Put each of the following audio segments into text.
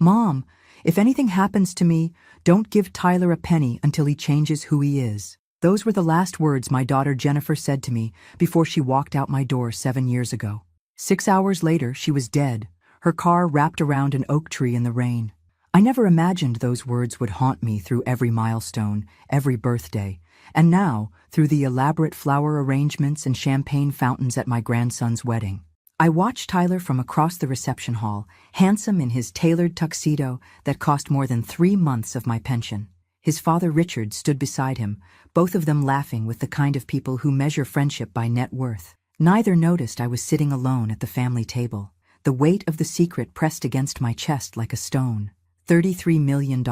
"Mom, if anything happens to me, don't give Tyler a penny until he changes who he is." Those were the last words my daughter Jennifer said to me before she walked out my door 7 years ago. 6 hours later, she was dead, her car wrapped around an oak tree in the rain. I never imagined those words would haunt me through every milestone, every birthday, and now through the elaborate flower arrangements and champagne fountains at my grandson's wedding. I watched Tyler from across the reception hall, handsome in his tailored tuxedo that cost more than 3 months of my pension. His father Richard stood beside him, both of them laughing with the kind of people who measure friendship by net worth. Neither noticed I was sitting alone at the family table, the weight of the secret pressed against my chest like a stone. $33 million,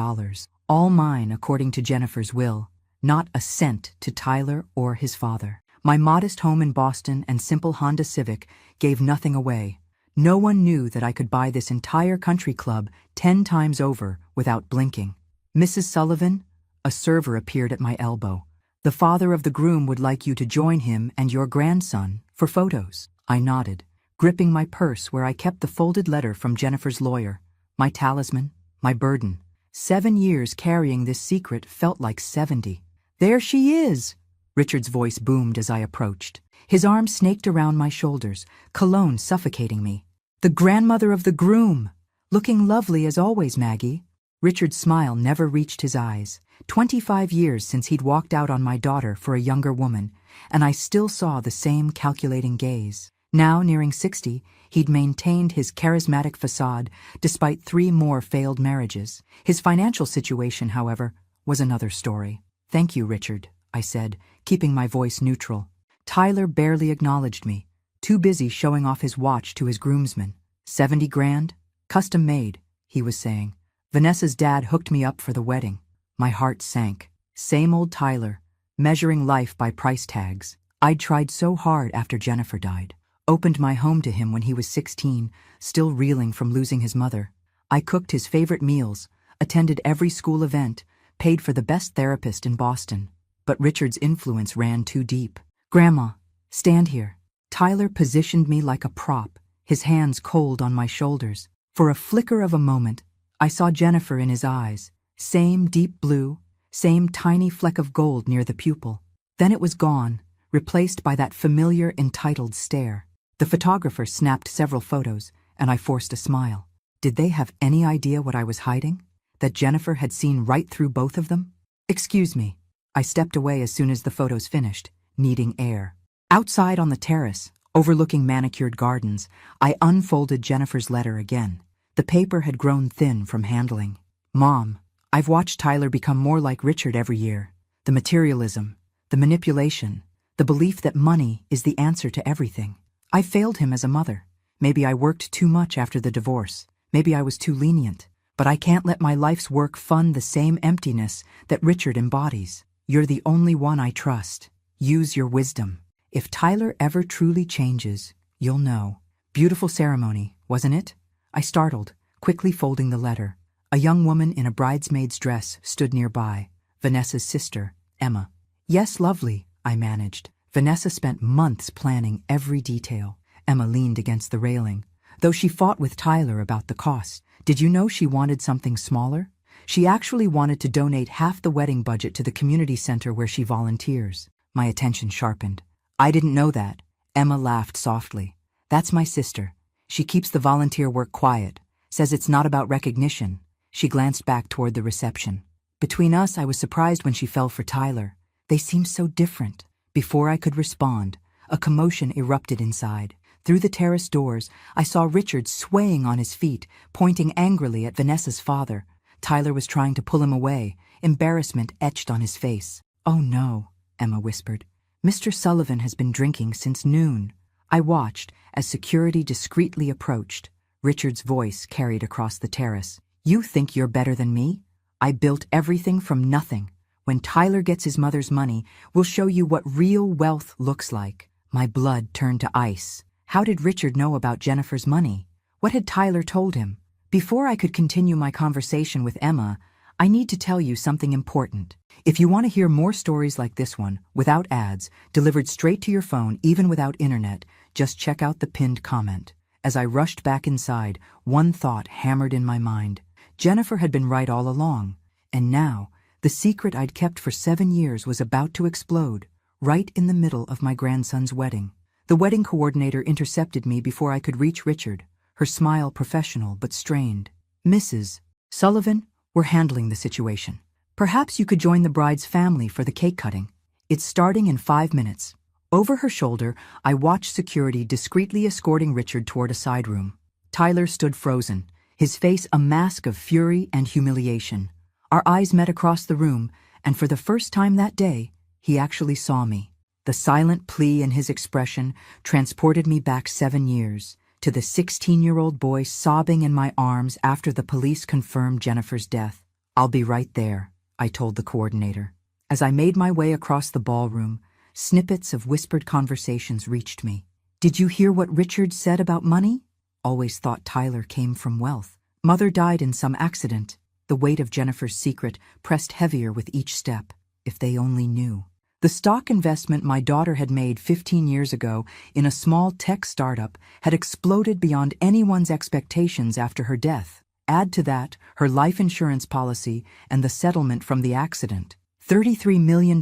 all mine according to Jennifer's will, not a cent to Tyler or his father. My modest home in Boston and simple Honda Civic gave nothing away. No one knew that I could buy this entire country club 10 times over without blinking. "Mrs. Sullivan," a server appeared at my elbow. "The father of the groom would like you to join him and your grandson for photos." I nodded, gripping my purse where I kept the folded letter from Jennifer's lawyer, my talisman, my burden. 7 years carrying this secret felt like 70. "There she is!" Richard's voice boomed as I approached. His arm snaked around my shoulders, cologne suffocating me. "The grandmother of the groom! Looking lovely as always, Maggie." Richard's smile never reached his eyes. 25 years since he'd walked out on my daughter for a younger woman, and I still saw the same calculating gaze. Now, nearing 60, he'd maintained his charismatic facade despite 3 more failed marriages. His financial situation, however, was another story. "Thank you, Richard," I said, keeping my voice neutral. Tyler barely acknowledged me, too busy showing off his watch to his groomsmen. 70 grand? Custom made, he was saying. "Vanessa's dad hooked me up for the wedding." My heart sank. Same old Tyler, measuring life by price tags. I'd tried so hard after Jennifer died. Opened my home to him when he was 16, still reeling from losing his mother. I cooked his favorite meals, attended every school event, paid for the best therapist in Boston. But Richard's influence ran too deep. "Grandma, stand here." Tyler positioned me like a prop, his hands cold on my shoulders. For a flicker of a moment, I saw Jennifer in his eyes, same deep blue, same tiny fleck of gold near the pupil. Then it was gone, replaced by that familiar entitled stare. The photographer snapped several photos, and I forced a smile. Did they have any idea what I was hiding? That Jennifer had seen right through both of them? "Excuse me." I stepped away as soon as the photos finished, needing air. Outside on the terrace, overlooking manicured gardens, I unfolded Jennifer's letter again. The paper had grown thin from handling. "Mom, I've watched Tyler become more like Richard every year. The materialism, the manipulation, the belief that money is the answer to everything. I failed him as a mother. Maybe I worked too much after the divorce. Maybe I was too lenient. But I can't let my life's work fund the same emptiness that Richard embodies. You're the only one I trust. Use your wisdom. If Tyler ever truly changes, you'll know." Beautiful ceremony, wasn't it? I startled, quickly folding the letter. A young woman in a bridesmaid's dress stood nearby, Vanessa's sister, Emma. "Yes, lovely," I managed. Vanessa spent months planning every detail. Emma leaned against the railing, though she fought with Tyler about the cost. "Did you know she wanted something smaller? She actually wanted to donate half the wedding budget to the community center where she volunteers." My attention sharpened. "I didn't know that." Emma laughed softly. "That's my sister. She keeps the volunteer work quiet, says it's not about recognition." She glanced back toward the reception. Between us, I was surprised when she fell for Tyler. They seemed so different. Before I could respond, a commotion erupted inside. Through the terrace doors, I saw Richard swaying on his feet, pointing angrily at Vanessa's father. Tyler was trying to pull him away, embarrassment etched on his face. "Oh no," Emma whispered. "Mr. Sullivan has been drinking since noon." I watched as security discreetly approached. Richard's voice carried across the terrace. "You think you're better than me? I built everything from nothing. When Tyler gets his mother's money, we'll show you what real wealth looks like." My blood turned to ice. How did Richard know about Jennifer's money? What had Tyler told him? Before I could continue my conversation with Emma, I need to tell you something important. If you want to hear more stories like this one, without ads, delivered straight to your phone even without internet, just check out the pinned comment. As I rushed back inside, one thought hammered in my mind. Jennifer had been right all along, and now, the secret I'd kept for 7 years was about to explode, right in the middle of my grandson's wedding. The wedding coordinator intercepted me before I could reach Richard, her smile professional but strained. "Mrs. Sullivan, we're handling the situation. Perhaps you could join the bride's family for the cake cutting. It's starting in 5 minutes." Over her shoulder, I watched security discreetly escorting Richard toward a side room. Tyler stood frozen, his face a mask of fury and humiliation. Our eyes met across the room, and for the first time that day, he actually saw me. The silent plea in his expression transported me back 7 years, to the 16-year-old boy sobbing in my arms after the police confirmed Jennifer's death. "I'll be right there," I told the coordinator. As I made my way across the ballroom, snippets of whispered conversations reached me. "Did you hear what Richard said about money? Always thought Tyler came from wealth. Mother died in some accident." The weight of Jennifer's secret pressed heavier with each step. If they only knew. The stock investment my daughter had made 15 years ago in a small tech startup had exploded beyond anyone's expectations after her death. Add to that her life insurance policy and the settlement from the accident. $33 million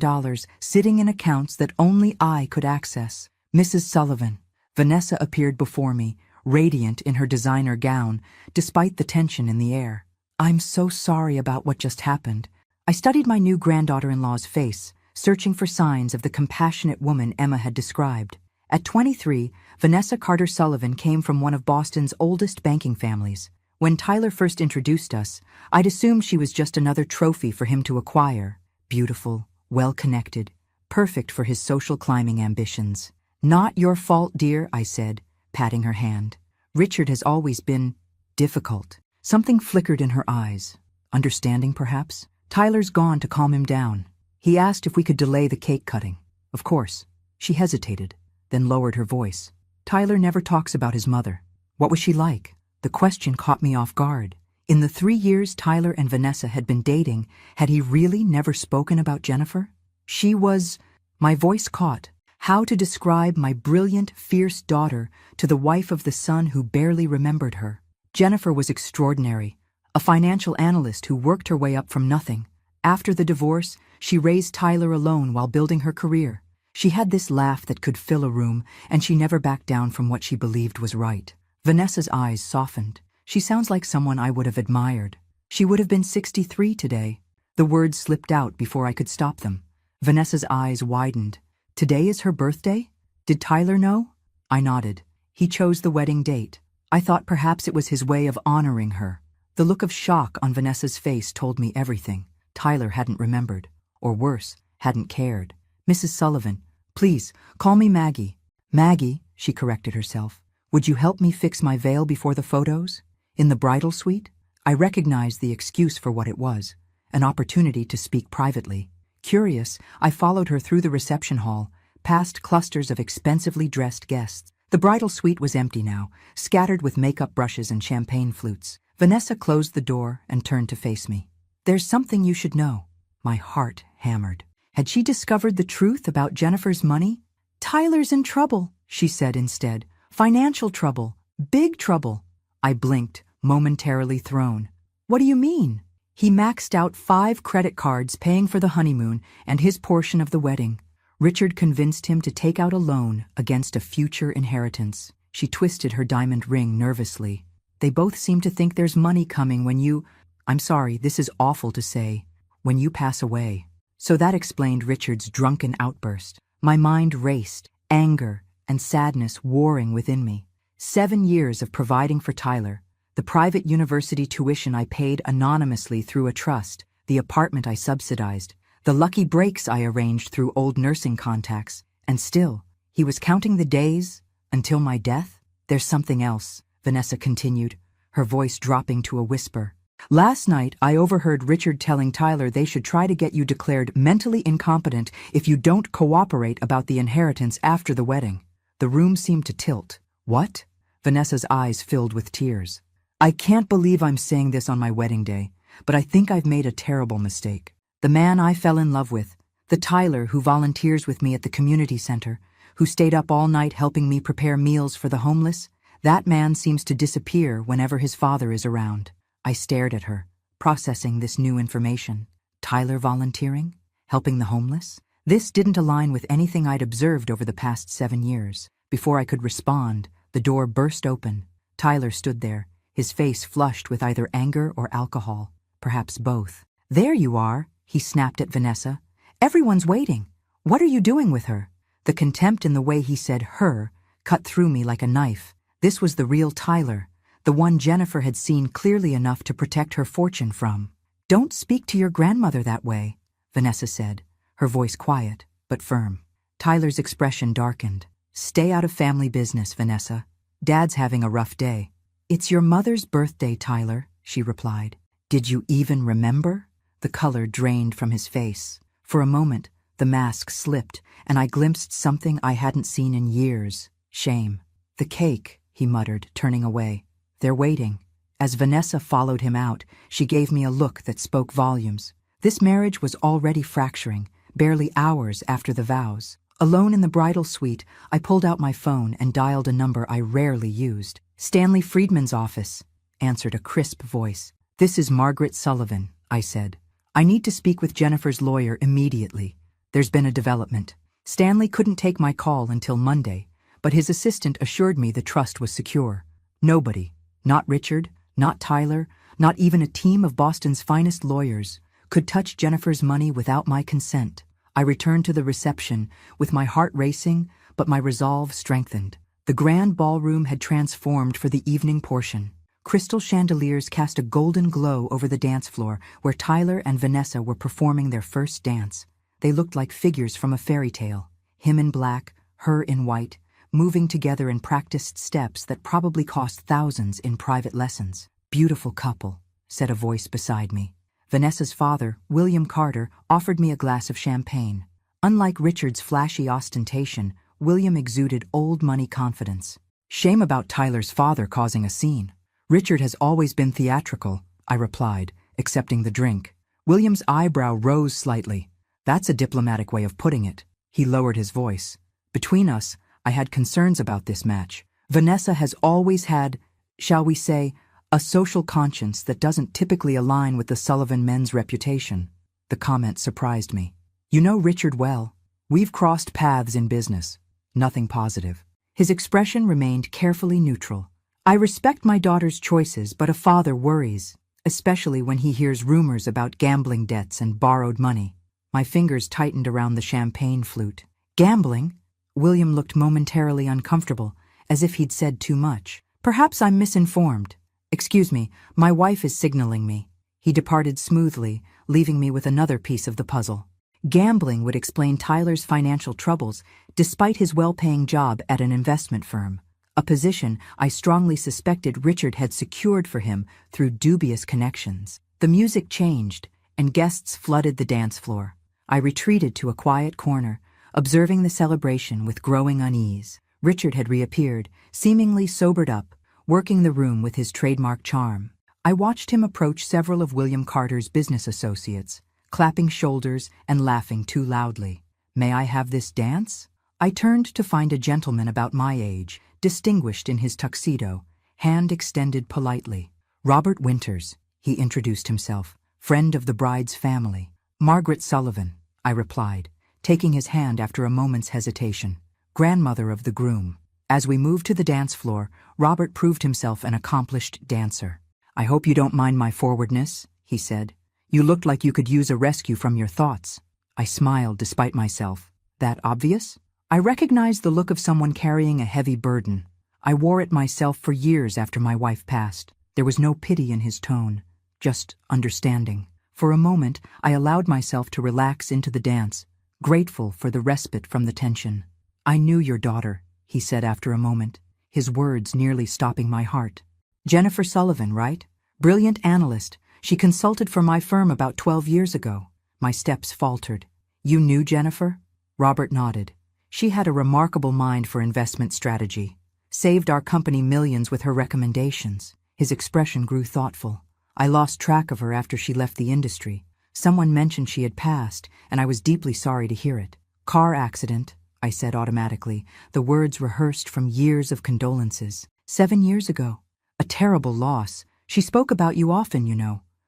sitting in accounts that only I could access. "Mrs. Sullivan." Vanessa appeared before me, radiant in her designer gown, despite the tension in the air. "I'm so sorry about what just happened." I studied my new granddaughter-in-law's face, searching for signs of the compassionate woman Emma had described. At 23, Vanessa Carter Sullivan came from one of Boston's oldest banking families. When Tyler first introduced us, I'd assumed she was just another trophy for him to acquire. Beautiful, well-connected, perfect for his social climbing ambitions. "Not your fault, dear," I said, patting her hand. "Richard has always been difficult." Something flickered in her eyes. Understanding, perhaps? "Tyler's gone to calm him down. He asked if we could delay the cake cutting." "Of course." She hesitated, then lowered her voice. "Tyler never talks about his mother. What was she like?" The question caught me off guard. In the 3 years Tyler and Vanessa had been dating, had he really never spoken about Jennifer? She was... My voice caught. How to describe my brilliant, fierce daughter to the wife of the son who barely remembered her? Jennifer was extraordinary, a financial analyst who worked her way up from nothing. After the divorce, she raised Tyler alone while building her career. She had this laugh that could fill a room, and she never backed down from what she believed was right. Vanessa's eyes softened. "She sounds like someone I would have admired. She would have been 63 today." The words slipped out before I could stop them. Vanessa's eyes widened. "Today is her birthday? Did Tyler know?" I nodded. "He chose the wedding date. I thought perhaps it was his way of honoring her." The look of shock on Vanessa's face told me everything. Tyler hadn't remembered. Or worse, hadn't cared. "Mrs. Sullivan, please, call me Maggie." "Maggie," she corrected herself. "Would you help me fix my veil before the photos? In the bridal suite?" I recognized the excuse for what it was. An opportunity to speak privately. Curious, I followed her through the reception hall, past clusters of expensively dressed guests. The bridal suite was empty now, scattered with makeup brushes and champagne flutes. Vanessa closed the door and turned to face me. "There's something you should know." My heart hammered. Had she discovered the truth about Jennifer's money? "Tyler's in trouble," she said instead. "Financial trouble. Big trouble." I blinked, momentarily thrown. "What do you mean?" "He maxed out 5 credit cards paying for the honeymoon and his portion of the wedding. Richard convinced him to take out a loan against a future inheritance." She twisted her diamond ring nervously. "They both seem to think there's money coming when you... I'm sorry, this is awful to say. When you pass away." So that explained Richard's drunken outburst. My mind raced, anger and sadness warring within me. 7 years of providing for Tyler, the private university tuition I paid anonymously through a trust, the apartment I subsidized, the lucky breaks I arranged through old nursing contacts, and still, he was counting the days until my death? "There's something else," Vanessa continued, her voice dropping to a whisper. "Last night, I overheard Richard telling Tyler they should try to get you declared mentally incompetent if you don't cooperate about the inheritance after the wedding." The room seemed to tilt. "What?" Vanessa's eyes filled with tears. "I can't believe I'm saying this on my wedding day, but I think I've made a terrible mistake. The man I fell in love with, the Tyler who volunteers with me at the community center, who stayed up all night helping me prepare meals for the homeless, that man seems to disappear whenever his father is around. I stared at her, processing this new information. Tyler volunteering? Helping the homeless? This didn't align with anything I'd observed over the past 7 years. Before I could respond, the door burst open. Tyler stood there, his face flushed with either anger or alcohol, perhaps both. "There you are," he snapped at Vanessa. "Everyone's waiting. What are you doing with her?" The contempt in the way he said "her" cut through me like a knife. This was the real Tyler, the one Jennifer had seen clearly enough to protect her fortune from. "Don't speak to your grandmother that way," Vanessa said, her voice quiet but firm. Tyler's expression darkened. "Stay out of family business, Vanessa. Dad's having a rough day." "It's your mother's birthday, Tyler," she replied. "Did you even remember?" The color drained from his face. For a moment, the mask slipped, and I glimpsed something I hadn't seen in years: shame. "The cake," he muttered, turning away. "They're waiting." As Vanessa followed him out, she gave me a look that spoke volumes. This marriage was already fracturing, barely hours after the vows. Alone in the bridal suite, I pulled out my phone and dialed a number I rarely used. "Stanley Friedman's office," answered a crisp voice. "This is Margaret Sullivan," I said. "I need to speak with Jennifer's lawyer immediately. There's been a development." Stanley couldn't take my call until Monday, but his assistant assured me the trust was secure. Nobody, not Richard, not Tyler, not even a team of Boston's finest lawyers, could touch Jennifer's money without my consent. I returned to the reception, with my heart racing, but my resolve strengthened. The grand ballroom had transformed for the evening portion. Crystal chandeliers cast a golden glow over the dance floor where Tyler and Vanessa were performing their first dance. They looked like figures from a fairy tale, him in black, her in white, moving together in practiced steps that probably cost thousands in private lessons. "Beautiful couple," said a voice beside me. Vanessa's father, William Carter, offered me a glass of champagne. Unlike Richard's flashy ostentation, William exuded old money confidence. "Shame about Tyler's father causing a scene. Richard has always been theatrical," I replied, accepting the drink. William's eyebrow rose slightly. "That's a diplomatic way of putting it." He lowered his voice. "Between us, I had concerns about this match. Vanessa has always had, shall we say, a social conscience that doesn't typically align with the Sullivan men's reputation." The comment surprised me. "You know Richard well. We've crossed paths in business." Nothing positive. His expression remained carefully neutral. "I respect my daughter's choices, but a father worries, especially when he hears rumors about gambling debts and borrowed money." My fingers tightened around the champagne flute. "Gambling?" William looked momentarily uncomfortable, as if he'd said too much. "Perhaps I'm misinformed. Excuse me, my wife is signaling me." He departed smoothly, leaving me with another piece of the puzzle. Gambling would explain Tyler's financial troubles, despite his well-paying job at an investment firm, a position I strongly suspected Richard had secured for him through dubious connections. The music changed, and guests flooded the dance floor. I retreated to a quiet corner, observing the celebration with growing unease. Richard had reappeared, seemingly sobered up, working the room with his trademark charm. I watched him approach several of William Carter's business associates, clapping shoulders and laughing too loudly. "May I have this dance?" I turned to find a gentleman about my age, distinguished in his tuxedo, hand extended politely. "Robert Winters," he introduced himself, "friend of the bride's family." "Margaret Sullivan," I replied, taking his hand after a moment's hesitation. "Grandmother of the groom." As we moved to the dance floor, Robert proved himself an accomplished dancer. "I hope you don't mind my forwardness," he said. "You looked like you could use a rescue from your thoughts." I smiled despite myself. "That obvious?" I recognized the look of someone carrying a heavy burden. I wore it myself for years after my wife passed. There was no pity in his tone, just understanding. For a moment, I allowed myself to relax into the dance, grateful for the respite from the tension. "I knew your daughter," he said after a moment, his words nearly stopping my heart. "Jennifer Sullivan, right? Brilliant analyst. She consulted for my firm about 12 years ago." My steps faltered. "You knew Jennifer?" Robert nodded. "She had a remarkable mind for investment strategy. Saved our company millions with her recommendations." His expression grew thoughtful. "I lost track of her after she left the industry. Someone mentioned she had passed, and I was deeply sorry to hear it." "Car accident," I said automatically, the words rehearsed from years of condolences. 7 years ago. A terrible loss, She spoke about you often,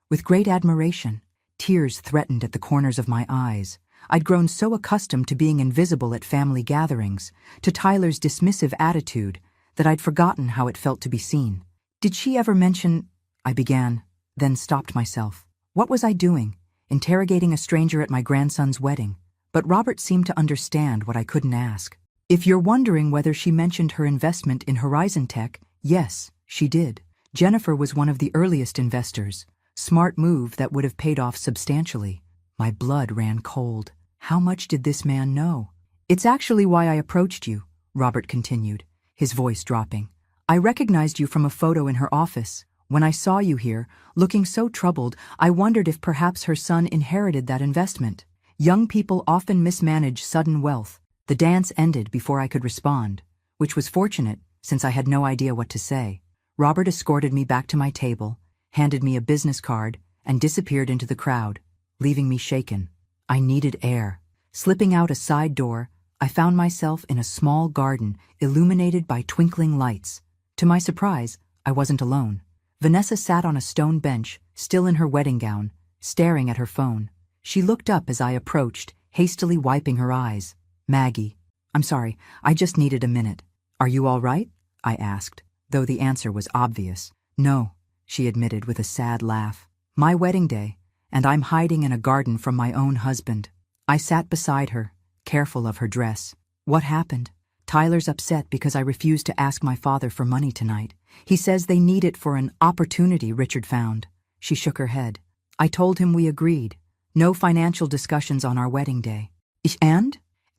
with great admiration. Tears threatened at the corners of my eyes. I'd grown so accustomed to being invisible at family gatherings, to Tyler's dismissive attitude, that I'd forgotten how it felt to be seen. Did she ever mention— I began, then stopped myself. What was I doing? Interrogating a stranger at my grandson's wedding. But Robert seemed to understand what I couldn't ask. If you're wondering whether she mentioned her investment in Horizon Tech, yes, she did. Jennifer was one of the earliest investors. Smart move that would have paid off substantially. My blood ran cold. How much did this man know? It's actually why I approached you, Robert continued, his voice dropping. I recognized you from a photo in her office. When I saw you here, looking so troubled, I wondered if perhaps her son inherited that investment. Young people often mismanage sudden wealth. The dance ended before I could respond, which was fortunate since I had no idea what to say. Robert escorted me back to my table, handed me a business card, and disappeared into the crowd, leaving me shaken. I needed air. Slipping out a side door, I found myself in a small garden illuminated by twinkling lights. To my surprise, I wasn't alone. Vanessa sat on a stone bench, still in her wedding gown, staring at her phone. She looked up as I approached, hastily wiping her eyes. Maggie, I'm sorry, I just needed a minute. Are you all right? I asked, though the answer was obvious. No, she admitted with a sad laugh. My wedding day, and I'm hiding in a garden from my own husband. I sat beside her, careful of her dress. What happened? Tyler's upset because I refused to ask my father for money tonight. He says they need it for an opportunity Richard found. She shook her head. I told him we agreed. No financial discussions on our wedding day.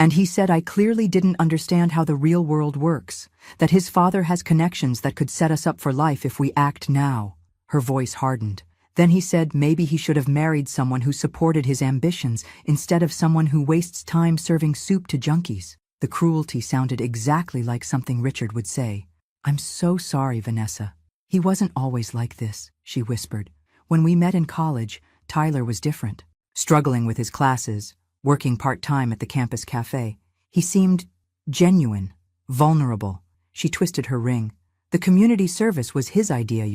And he said I clearly didn't understand how the real world works, that his father has connections that could set us up for life if we act now. Her voice hardened. Then he said maybe he should have married someone who supported his ambitions instead of someone who wastes time serving soup to junkies. The cruelty sounded exactly like something Richard would say. I'm so sorry, Vanessa. He wasn't always like this, she whispered. When we met in college, Tyler was different. Struggling with his classes, working part-time at the campus cafe. He seemed genuine, vulnerable. She twisted her ring. The community service was his idea,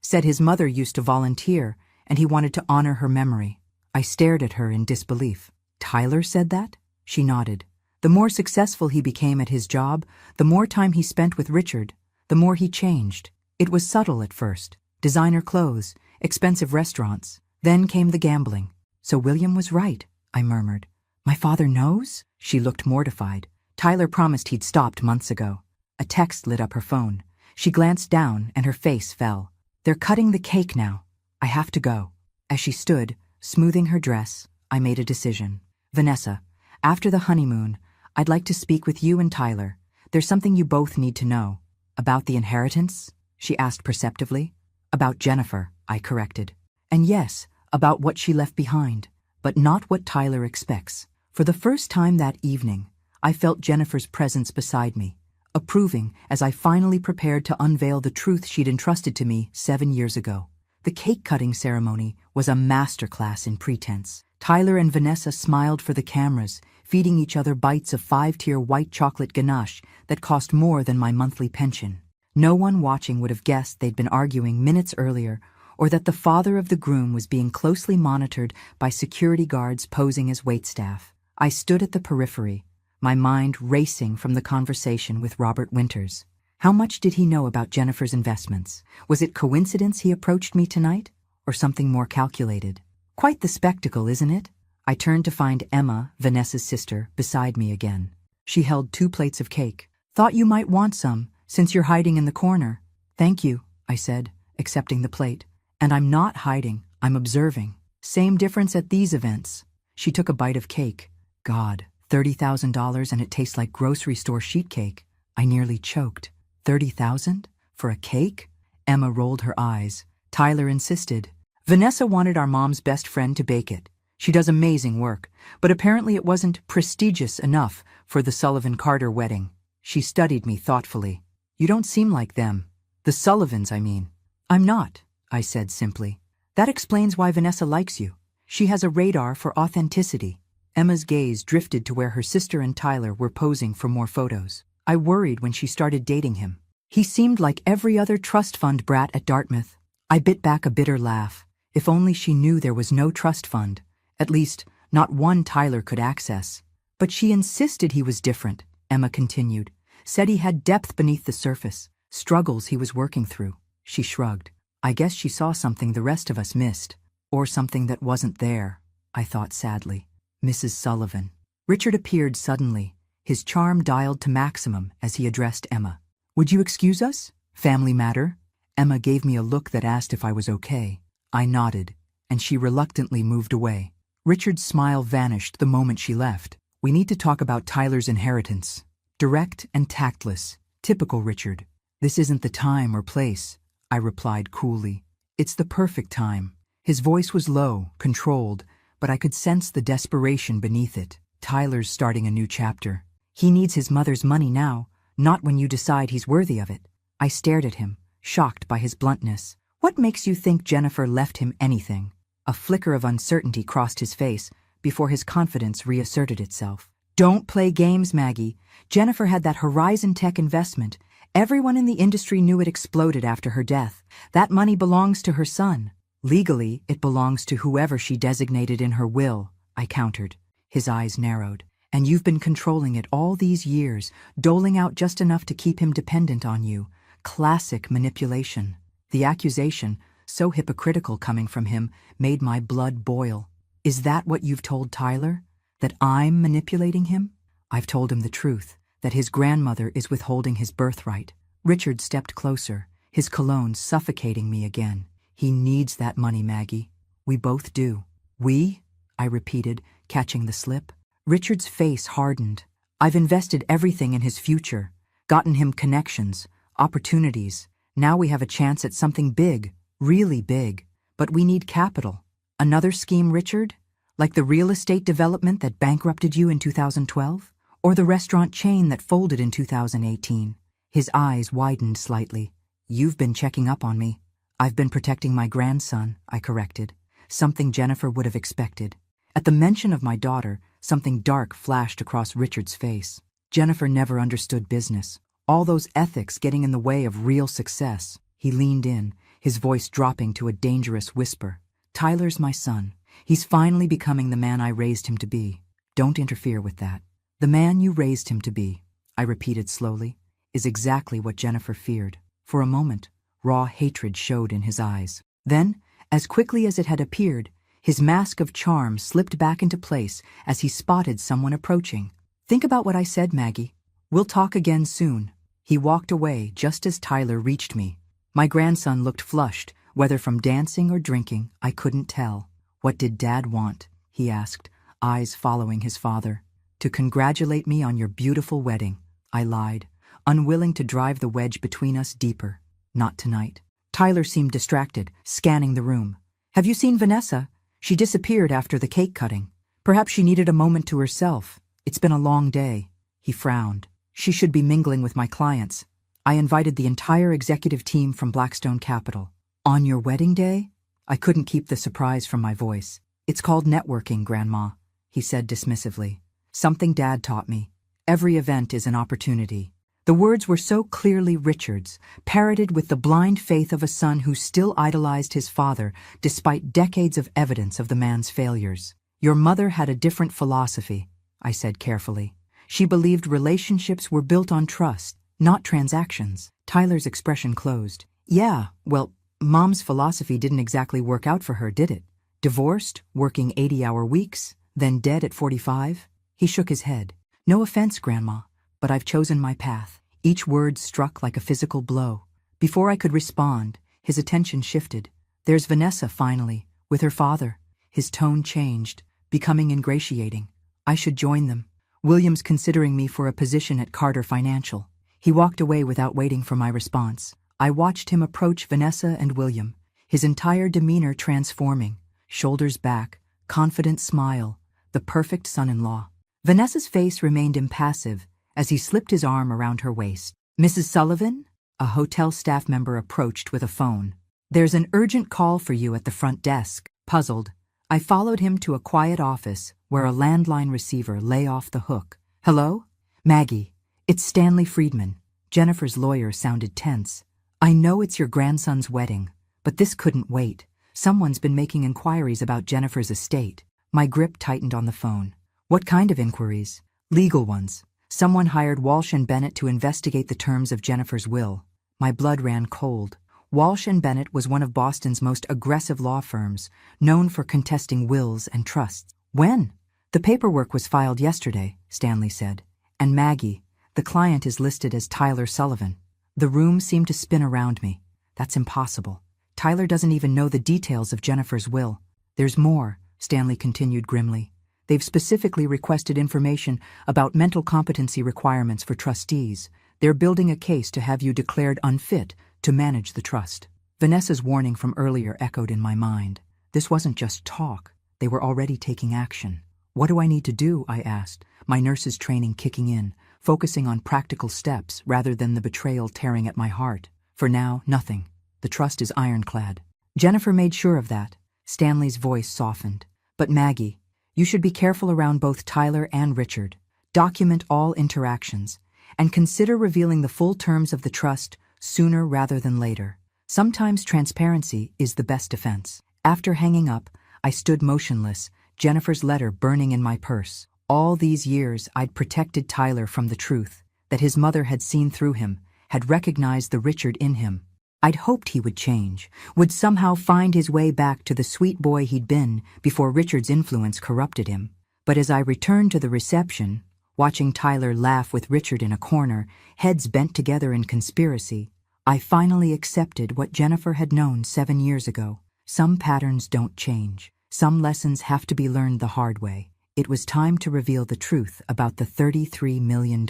Said his mother used to volunteer, and he wanted to honor her memory. I stared at her in disbelief. Tyler said that? She nodded. The more successful he became at his job, the more time he spent with Richard, the more he changed. It was subtle at first. Designer clothes, expensive restaurants. Then came the gambling. So William was right, I murmured. My father knows? She looked mortified. Tyler promised he'd stopped months ago. A text lit up her phone. She glanced down and her face fell. They're cutting the cake now. I have to go. As she stood, smoothing her dress, I made a decision. Vanessa, after the honeymoon, I'd like to speak with you and Tyler. There's something you both need to know. About the inheritance? She asked perceptively. About Jennifer, I corrected. And yes, about what she left behind, but not what Tyler expects. For the first time that evening, I felt Jennifer's presence beside me, approving as I finally prepared to unveil the truth she'd entrusted to me 7 years ago. The cake-cutting ceremony was a masterclass in pretense. Tyler and Vanessa smiled for the cameras, feeding each other bites of 5-tier white chocolate ganache that cost more than my monthly pension. No one watching would have guessed they'd been arguing minutes earlier, or that the father of the groom was being closely monitored by security guards posing as waitstaff. I stood at the periphery, my mind racing from the conversation with Robert Winters. How much did he know about Jennifer's investments? Was it coincidence he approached me tonight, or something more calculated? Quite the spectacle, isn't it? I turned to find Emma, Vanessa's sister, beside me again. She held 2 plates of cake. Thought you might want some, since you're hiding in the corner. Thank you, I said, accepting the plate. And I'm not hiding, I'm observing. Same difference at these events. She took a bite of cake. God, $30,000 and it tastes like grocery store sheet cake. I nearly choked. 30,000? For a cake? Emma rolled her eyes. Tyler insisted. Vanessa wanted our mom's best friend to bake it. She does amazing work, but apparently it wasn't prestigious enough for the Sullivan-Carter wedding. She studied me thoughtfully. You don't seem like them. The Sullivans, I mean. I'm not, I said simply. That explains why Vanessa likes you. She has a radar for authenticity. Emma's gaze drifted to where her sister and Tyler were posing for more photos. I worried when she started dating him. He seemed like every other trust fund brat at Dartmouth. I bit back a bitter laugh. If only she knew there was no trust fund. At least, not one Tyler could access. But she insisted he was different, Emma continued. Said he had depth beneath the surface, struggles he was working through. She shrugged. I guess she saw something the rest of us missed. Or something that wasn't there, I thought sadly. Mrs. Sullivan. Richard appeared suddenly, his charm dialed to maximum as he addressed Emma. Would you excuse us? Family matter? Emma gave me a look that asked if I was okay. I nodded, and she reluctantly moved away. Richard's smile vanished the moment she left. We need to talk about Tyler's inheritance. Direct and tactless. Typical Richard. This isn't the time or place, I replied coolly. It's the perfect time. His voice was low, controlled, but I could sense the desperation beneath it. Tyler's starting a new chapter. He needs his mother's money now, not when you decide he's worthy of it. I stared at him, shocked by his bluntness. What makes you think Jennifer left him anything? A flicker of uncertainty crossed his face before his confidence reasserted itself. Don't play games, Maggie. Jennifer had that Horizon Tech investment. Everyone in the industry knew it exploded after her death. That money belongs to her son. Legally, it belongs to whoever she designated in her will, I countered. His eyes narrowed. And you've been controlling it all these years, doling out just enough to keep him dependent on you. Classic manipulation. The accusation, so hypocritical coming from him, made my blood boil. Is that what you've told Tyler? That I'm manipulating him? I've told him the truth, that his grandmother is withholding his birthright. Richard stepped closer, his cologne suffocating me again. He needs that money, Maggie. We both do. We? I repeated, catching the slip. Richard's face hardened. I've invested everything in his future, gotten him connections, opportunities. Now we have a chance at something big, really big. But we need capital. Another scheme, Richard? Like the real estate development that bankrupted you in 2012? Or the restaurant chain that folded in 2018? His eyes widened slightly. You've been checking up on me. I've been protecting my grandson, I corrected. Something Jennifer would have expected. At the mention of my daughter, something dark flashed across Richard's face. Jennifer never understood business. All those ethics getting in the way of real success. He leaned in, his voice dropping to a dangerous whisper. Tyler's my son. He's finally becoming the man I raised him to be. Don't interfere with that. The man you raised him to be, I repeated slowly, is exactly what Jennifer feared. For a moment, raw hatred showed in his eyes. Then, as quickly as it had appeared, his mask of charm slipped back into place as he spotted someone approaching. Think about what I said, Maggie. We'll talk again soon. He walked away just as Tyler reached me. My grandson looked flushed, whether from dancing or drinking, I couldn't tell. What did Dad want? He asked, eyes following his father. To congratulate me on your beautiful wedding, I lied, unwilling to drive the wedge between us deeper. Not tonight. Tyler seemed distracted, scanning the room. Have you seen Vanessa? She disappeared after the cake cutting. Perhaps she needed a moment to herself. It's been a long day. He frowned. She should be mingling with my clients. I invited the entire executive team from Blackstone Capital. On your wedding day? I couldn't keep the surprise from my voice. It's called networking, Grandma, he said dismissively. Something Dad taught me. Every event is an opportunity. The words were so clearly Richard's, parroted with the blind faith of a son who still idolized his father despite decades of evidence of the man's failures. Your mother had a different philosophy, I said carefully. She believed relationships were built on trust, not transactions. Tyler's expression closed. Yeah, well, Mom's philosophy didn't exactly work out for her, did it? Divorced, working 80-hour weeks, then dead at 45? He shook his head. No offense, Grandma, but I've chosen my path. Each word struck like a physical blow. Before I could respond, his attention shifted. There's Vanessa, finally, with her father. His tone changed, becoming ingratiating. I should join them. William's considering me for a position at Carter Financial. He walked away without waiting for my response. I watched him approach Vanessa and William, his entire demeanor transforming. Shoulders back, confident smile, the perfect son-in-law. Vanessa's face remained impassive as he slipped his arm around her waist. Mrs. Sullivan? A hotel staff member approached with a phone. There's an urgent call for you at the front desk. Puzzled, I followed him to a quiet office where a landline receiver lay off the hook. Hello? Maggie, it's Stanley Friedman. Jennifer's lawyer sounded tense. I know it's your grandson's wedding, But this couldn't wait. Someone's been making inquiries about Jennifer's estate. My grip tightened on the phone. What kind of inquiries? Legal ones. Someone hired Walsh and Bennett to investigate the terms of Jennifer's will. My blood ran cold. Walsh and Bennett was one of Boston's most aggressive law firms, known for contesting wills and trusts. When? The paperwork was filed yesterday, Stanley said. And Maggie, the client is listed as Tyler Sullivan. The room seemed to spin around me. That's impossible. Tyler doesn't even know the details of Jennifer's will. There's more, Stanley continued grimly. They've specifically requested information about mental competency requirements for trustees. They're building a case to have you declared unfit to manage the trust. Vanessa's warning from earlier echoed in my mind. This wasn't just talk. They were already taking action. What do I need to do? I asked, my nurse's training kicking in, focusing on practical steps rather than the betrayal tearing at my heart. For now, nothing. The trust is ironclad. Jennifer made sure of that. Stanley's voice softened. But Maggie, you should be careful around both Tyler and Richard. Document all interactions, and consider revealing the full terms of the trust sooner rather than later. Sometimes transparency is the best defense. After hanging up, I stood motionless, Jennifer's letter burning in my purse. All these years I'd protected Tyler from the truth, that his mother had seen through him, had recognized the Richard in him. I'd hoped he would change, would somehow find his way back to the sweet boy he'd been before Richard's influence corrupted him. But as I returned to the reception, watching Tyler laugh with Richard in a corner, heads bent together in conspiracy, I finally accepted what Jennifer had known 7 years ago. Some patterns don't change. Some lessons have to be learned the hard way. It was time to reveal the truth about the $33 million.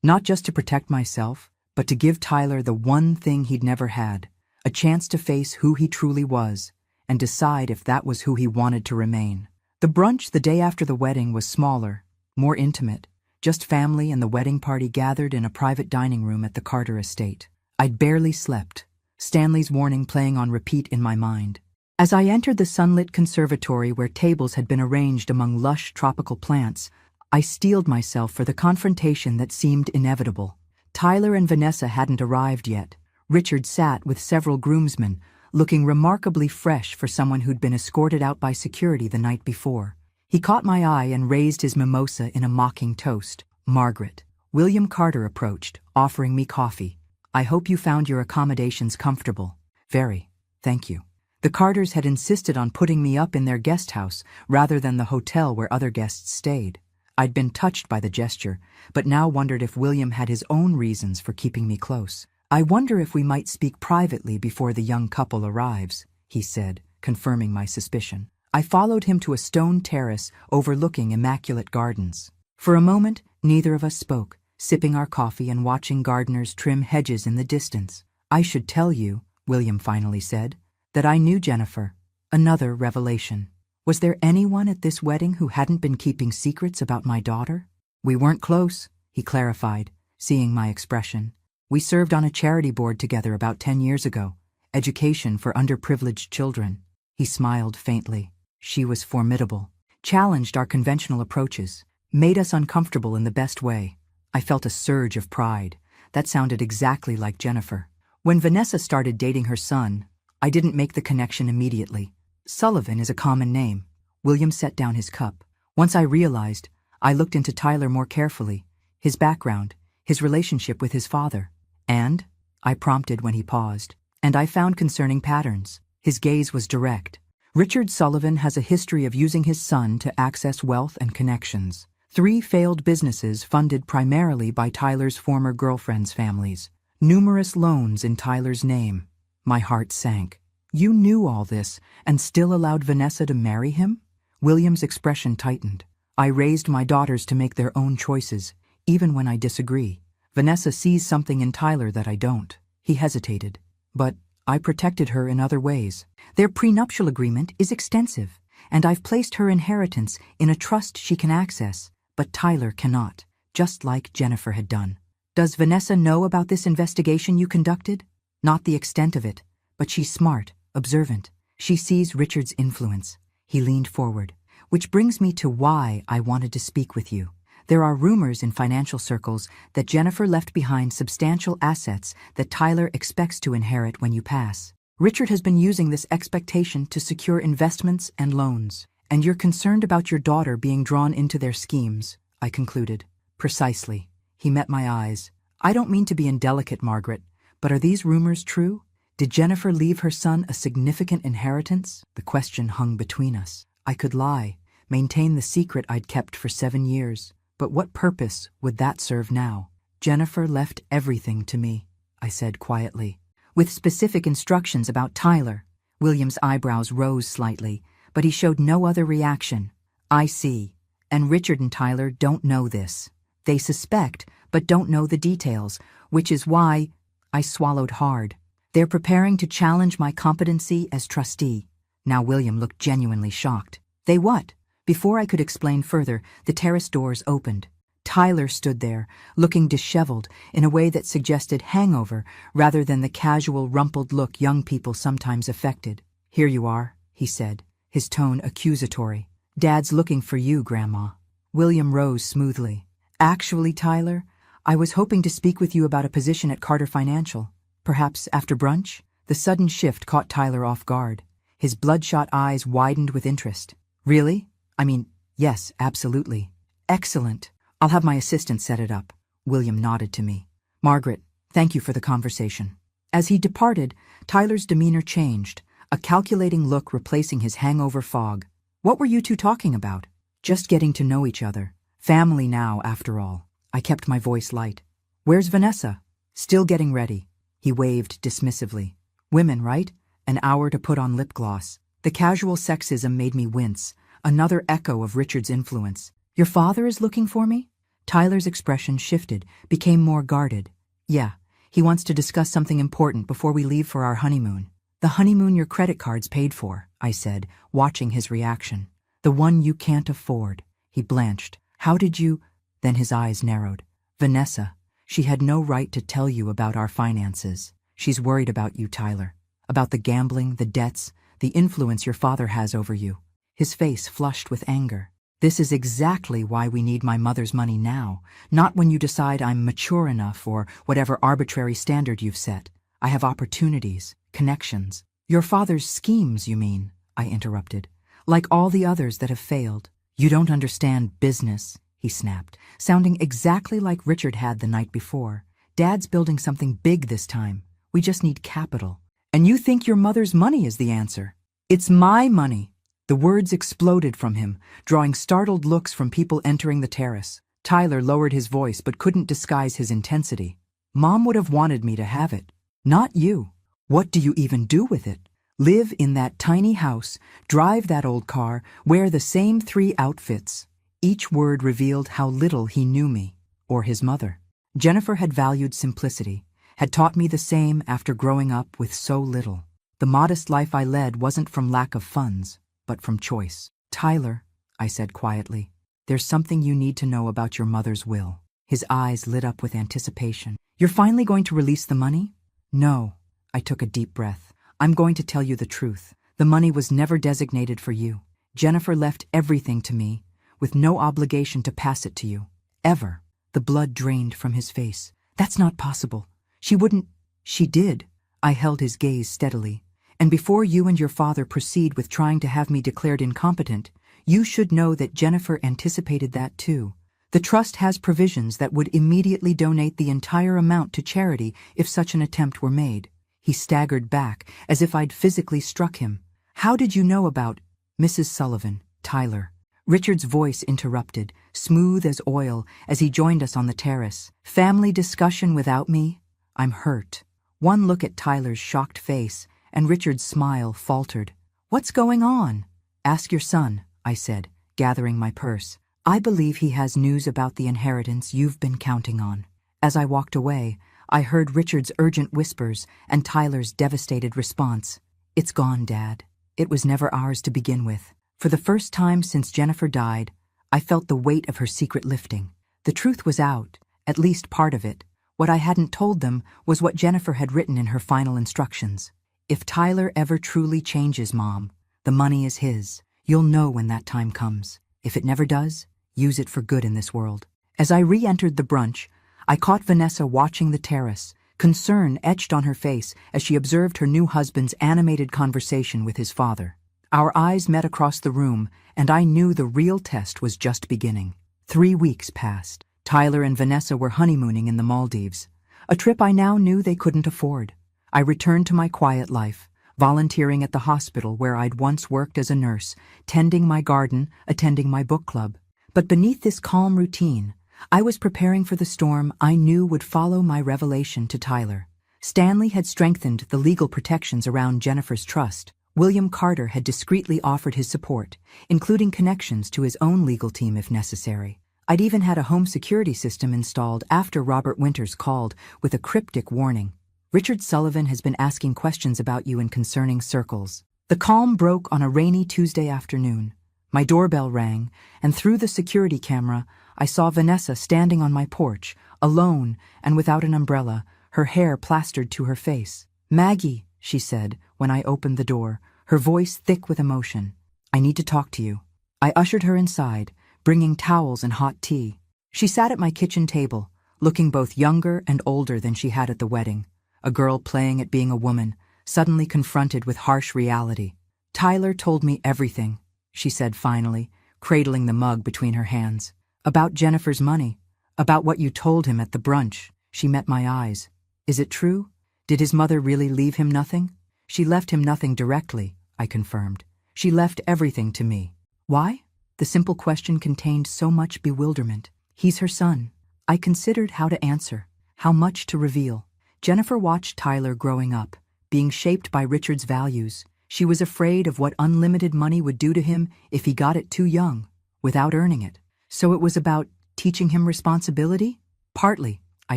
Not just to protect myself, but to give Tyler the one thing he'd never had, a chance to face who he truly was, and decide if that was who he wanted to remain. The brunch the day after the wedding was smaller, more intimate, just family and the wedding party gathered in a private dining room at the Carter estate. I'd barely slept, Stanley's warning playing on repeat in my mind. As I entered the sunlit conservatory where tables had been arranged among lush tropical plants, I steeled myself for the confrontation that seemed inevitable. Tyler and Vanessa hadn't arrived yet. Richard sat with several groomsmen, looking remarkably fresh for someone who'd been escorted out by security the night before. He caught my eye and raised his mimosa in a mocking toast. Margaret. William Carter approached, offering me coffee. I hope you found your accommodations comfortable. Very. Thank you. The Carters had insisted on putting me up in their guest house rather than the hotel where other guests stayed. I'd been touched by the gesture, but now wondered if William had his own reasons for keeping me close. I wonder if we might speak privately before the young couple arrives, he said, confirming my suspicion. I followed him to a stone terrace overlooking immaculate gardens. For a moment, neither of us spoke, sipping our coffee and watching gardeners trim hedges in the distance. I should tell you, William finally said, that I knew Jennifer. Another revelation. Was there anyone at this wedding who hadn't been keeping secrets about my daughter? We weren't close, he clarified, seeing my expression. We served on a charity board together about 10 years ago, education for underprivileged children. He smiled faintly. She was formidable, challenged our conventional approaches, made us uncomfortable in the best way. I felt a surge of pride. That sounded exactly like Jennifer. When Vanessa started dating her son, I didn't make the connection immediately. Sullivan is a common name. William set down his cup. Once I realized, I looked into Tyler more carefully, his background, his relationship with his father. And, I prompted when he paused, and I found concerning patterns. His gaze was direct. Richard Sullivan has a history of using his son to access wealth and connections. 3 failed businesses funded primarily by Tyler's former girlfriends' families. Numerous loans in Tyler's name. My heart sank. You knew all this and still allowed Vanessa to marry him? William's expression tightened. I raised my daughters to make their own choices, even when I disagree. Vanessa sees something in Tyler that I don't. He hesitated. But I protected her in other ways. Their prenuptial agreement is extensive, and I've placed her inheritance in a trust she can access, but Tyler cannot, just like Jennifer had done. Does Vanessa know about this investigation you conducted? Not the extent of it, but she's smart, observant. She sees Richard's influence. He leaned forward. Which brings me to why I wanted to speak with you. There are rumors in financial circles that Jennifer left behind substantial assets that Tyler expects to inherit when you pass. Richard has been using this expectation to secure investments and loans. And you're concerned about your daughter being drawn into their schemes, I concluded. Precisely. He met my eyes. I don't mean to be indelicate, Margaret, but are these rumors true? Did Jennifer leave her son a significant inheritance? The question hung between us. I could lie, maintain the secret I'd kept for 7 years. But what purpose would that serve now? Jennifer left everything to me, I said quietly. With specific instructions about Tyler. William's eyebrows rose slightly, but he showed no other reaction. I see. And Richard and Tyler don't know this. They suspect, but don't know the details, which is why I swallowed hard. They're preparing to challenge my competency as trustee. Now William looked genuinely shocked. They what? Before I could explain further, the terrace doors opened. Tyler stood there, looking disheveled in a way that suggested hangover rather than the casual, rumpled look young people sometimes affected. Here you are, he said, his tone accusatory. Dad's looking for you, Grandma. William rose smoothly. Actually, Tyler, I was hoping to speak with you about a position at Carter Financial. Perhaps after brunch? The sudden shift caught Tyler off guard. His bloodshot eyes widened with interest. Really? I mean, yes, absolutely. Excellent. I'll have my assistant set it up. William nodded to me. Margaret, thank you for the conversation. As he departed, Tyler's demeanor changed, a calculating look replacing his hangover fog. What were you two talking about? Just getting to know each other. Family now, after all. I kept my voice light. Where's Vanessa? Still getting ready. He waved dismissively. Women, right? An hour to put on lip gloss. The casual sexism made me wince, another echo of Richard's influence. Your father is looking for me? Tyler's expression shifted, became more guarded. Yeah, he wants to discuss something important before we leave for our honeymoon. The honeymoon your credit cards paid for, I said, watching his reaction. The one you can't afford. He blanched. How did you? Then his eyes narrowed. Vanessa, she had no right to tell you about our finances. She's worried about you, Tyler. About the gambling, the debts, the influence your father has over you. His face flushed with anger. This is exactly why we need my mother's money now, not when you decide I'm mature enough or whatever arbitrary standard you've set. I have opportunities, connections. Your father's schemes, you mean, I interrupted. Like all the others that have failed. You don't understand business, he snapped, sounding exactly like Richard had the night before. Dad's building something big this time. We just need capital. And you think your mother's money is the answer? It's my money. The words exploded from him, drawing startled looks from people entering the terrace. Tyler lowered his voice but couldn't disguise his intensity. Mom would have wanted me to have it. Not you. What do you even do with it? Live in that tiny house, drive that old car, wear the same 3 outfits. Each word revealed how little he knew me, or his mother. Jennifer had valued simplicity, had taught me the same after growing up with so little. The modest life I led wasn't from lack of funds, but from choice. Tyler, I said quietly, there's something you need to know about your mother's will. His eyes lit up with anticipation. You're finally going to release the money? No. I took a deep breath. I'm going to tell you the truth. The money was never designated for you. Jennifer left everything to me, with no obligation to pass it to you. Ever. The blood drained from his face. That's not possible. She wouldn't. She did. I held his gaze steadily. And before you and your father proceed with trying to have me declared incompetent, you should know that Jennifer anticipated that too. The trust has provisions that would immediately donate the entire amount to charity if such an attempt were made. He staggered back, as if I'd physically struck him. How did you know about Mrs. Sullivan, Tyler? Richard's voice interrupted, smooth as oil, as he joined us on the terrace. Family discussion without me? I'm hurt. One look at Tyler's shocked face, and Richard's smile faltered. What's going on? Ask your son, I said, gathering my purse. I believe he has news about the inheritance you've been counting on. As I walked away, I heard Richard's urgent whispers and Tyler's devastated response. It's gone, Dad. It was never ours to begin with. For the first time since Jennifer died, I felt the weight of her secret lifting. The truth was out, at least part of it. What I hadn't told them was what Jennifer had written in her final instructions. If Tyler ever truly changes, Mom, the money is his. You'll know when that time comes. If it never does, use it for good in this world. As I re-entered the brunch, I caught Vanessa watching the terrace, Concern etched on her face as she observed her new husband's animated conversation with his father. Our eyes met across the room, and I knew the real test was just beginning. 3 weeks passed. Tyler and Vanessa were honeymooning in the Maldives, a trip I now knew they couldn't afford. I returned to my quiet life, volunteering at the hospital where I'd once worked as a nurse, tending my garden, attending my book club. But beneath this calm routine, I was preparing for the storm I knew would follow my revelation to Tyler. Stanley had strengthened the legal protections around Jennifer's trust. William Carter had discreetly offered his support, including connections to his own legal team if necessary. I'd even had a home security system installed after Robert Winters called with a cryptic warning. "Richard Sullivan has been asking questions about you in concerning circles." The calm broke on a rainy Tuesday afternoon. My doorbell rang, and through the security camera, I saw Vanessa standing on my porch, alone and without an umbrella, her hair plastered to her face. "Maggie," she said when I opened the door, her voice thick with emotion. "I need to talk to you." I ushered her inside, bringing towels and hot tea. She sat at my kitchen table, looking both younger and older than she had at the wedding, a girl playing at being a woman, suddenly confronted with harsh reality. "Tyler told me everything," she said finally, cradling the mug between her hands. "About Jennifer's money, about what you told him at the brunch." She met my eyes. "Is it true? Did his mother really leave him nothing?" "She left him nothing directly," I confirmed. "She left everything to me." "Why?" The simple question contained so much bewilderment. "He's her son." I considered how to answer, how much to reveal. Jennifer watched Tyler growing up, being shaped by Richard's values. She was afraid of what unlimited money would do to him if he got it too young, without earning it. So it was about teaching him responsibility? "Partly," I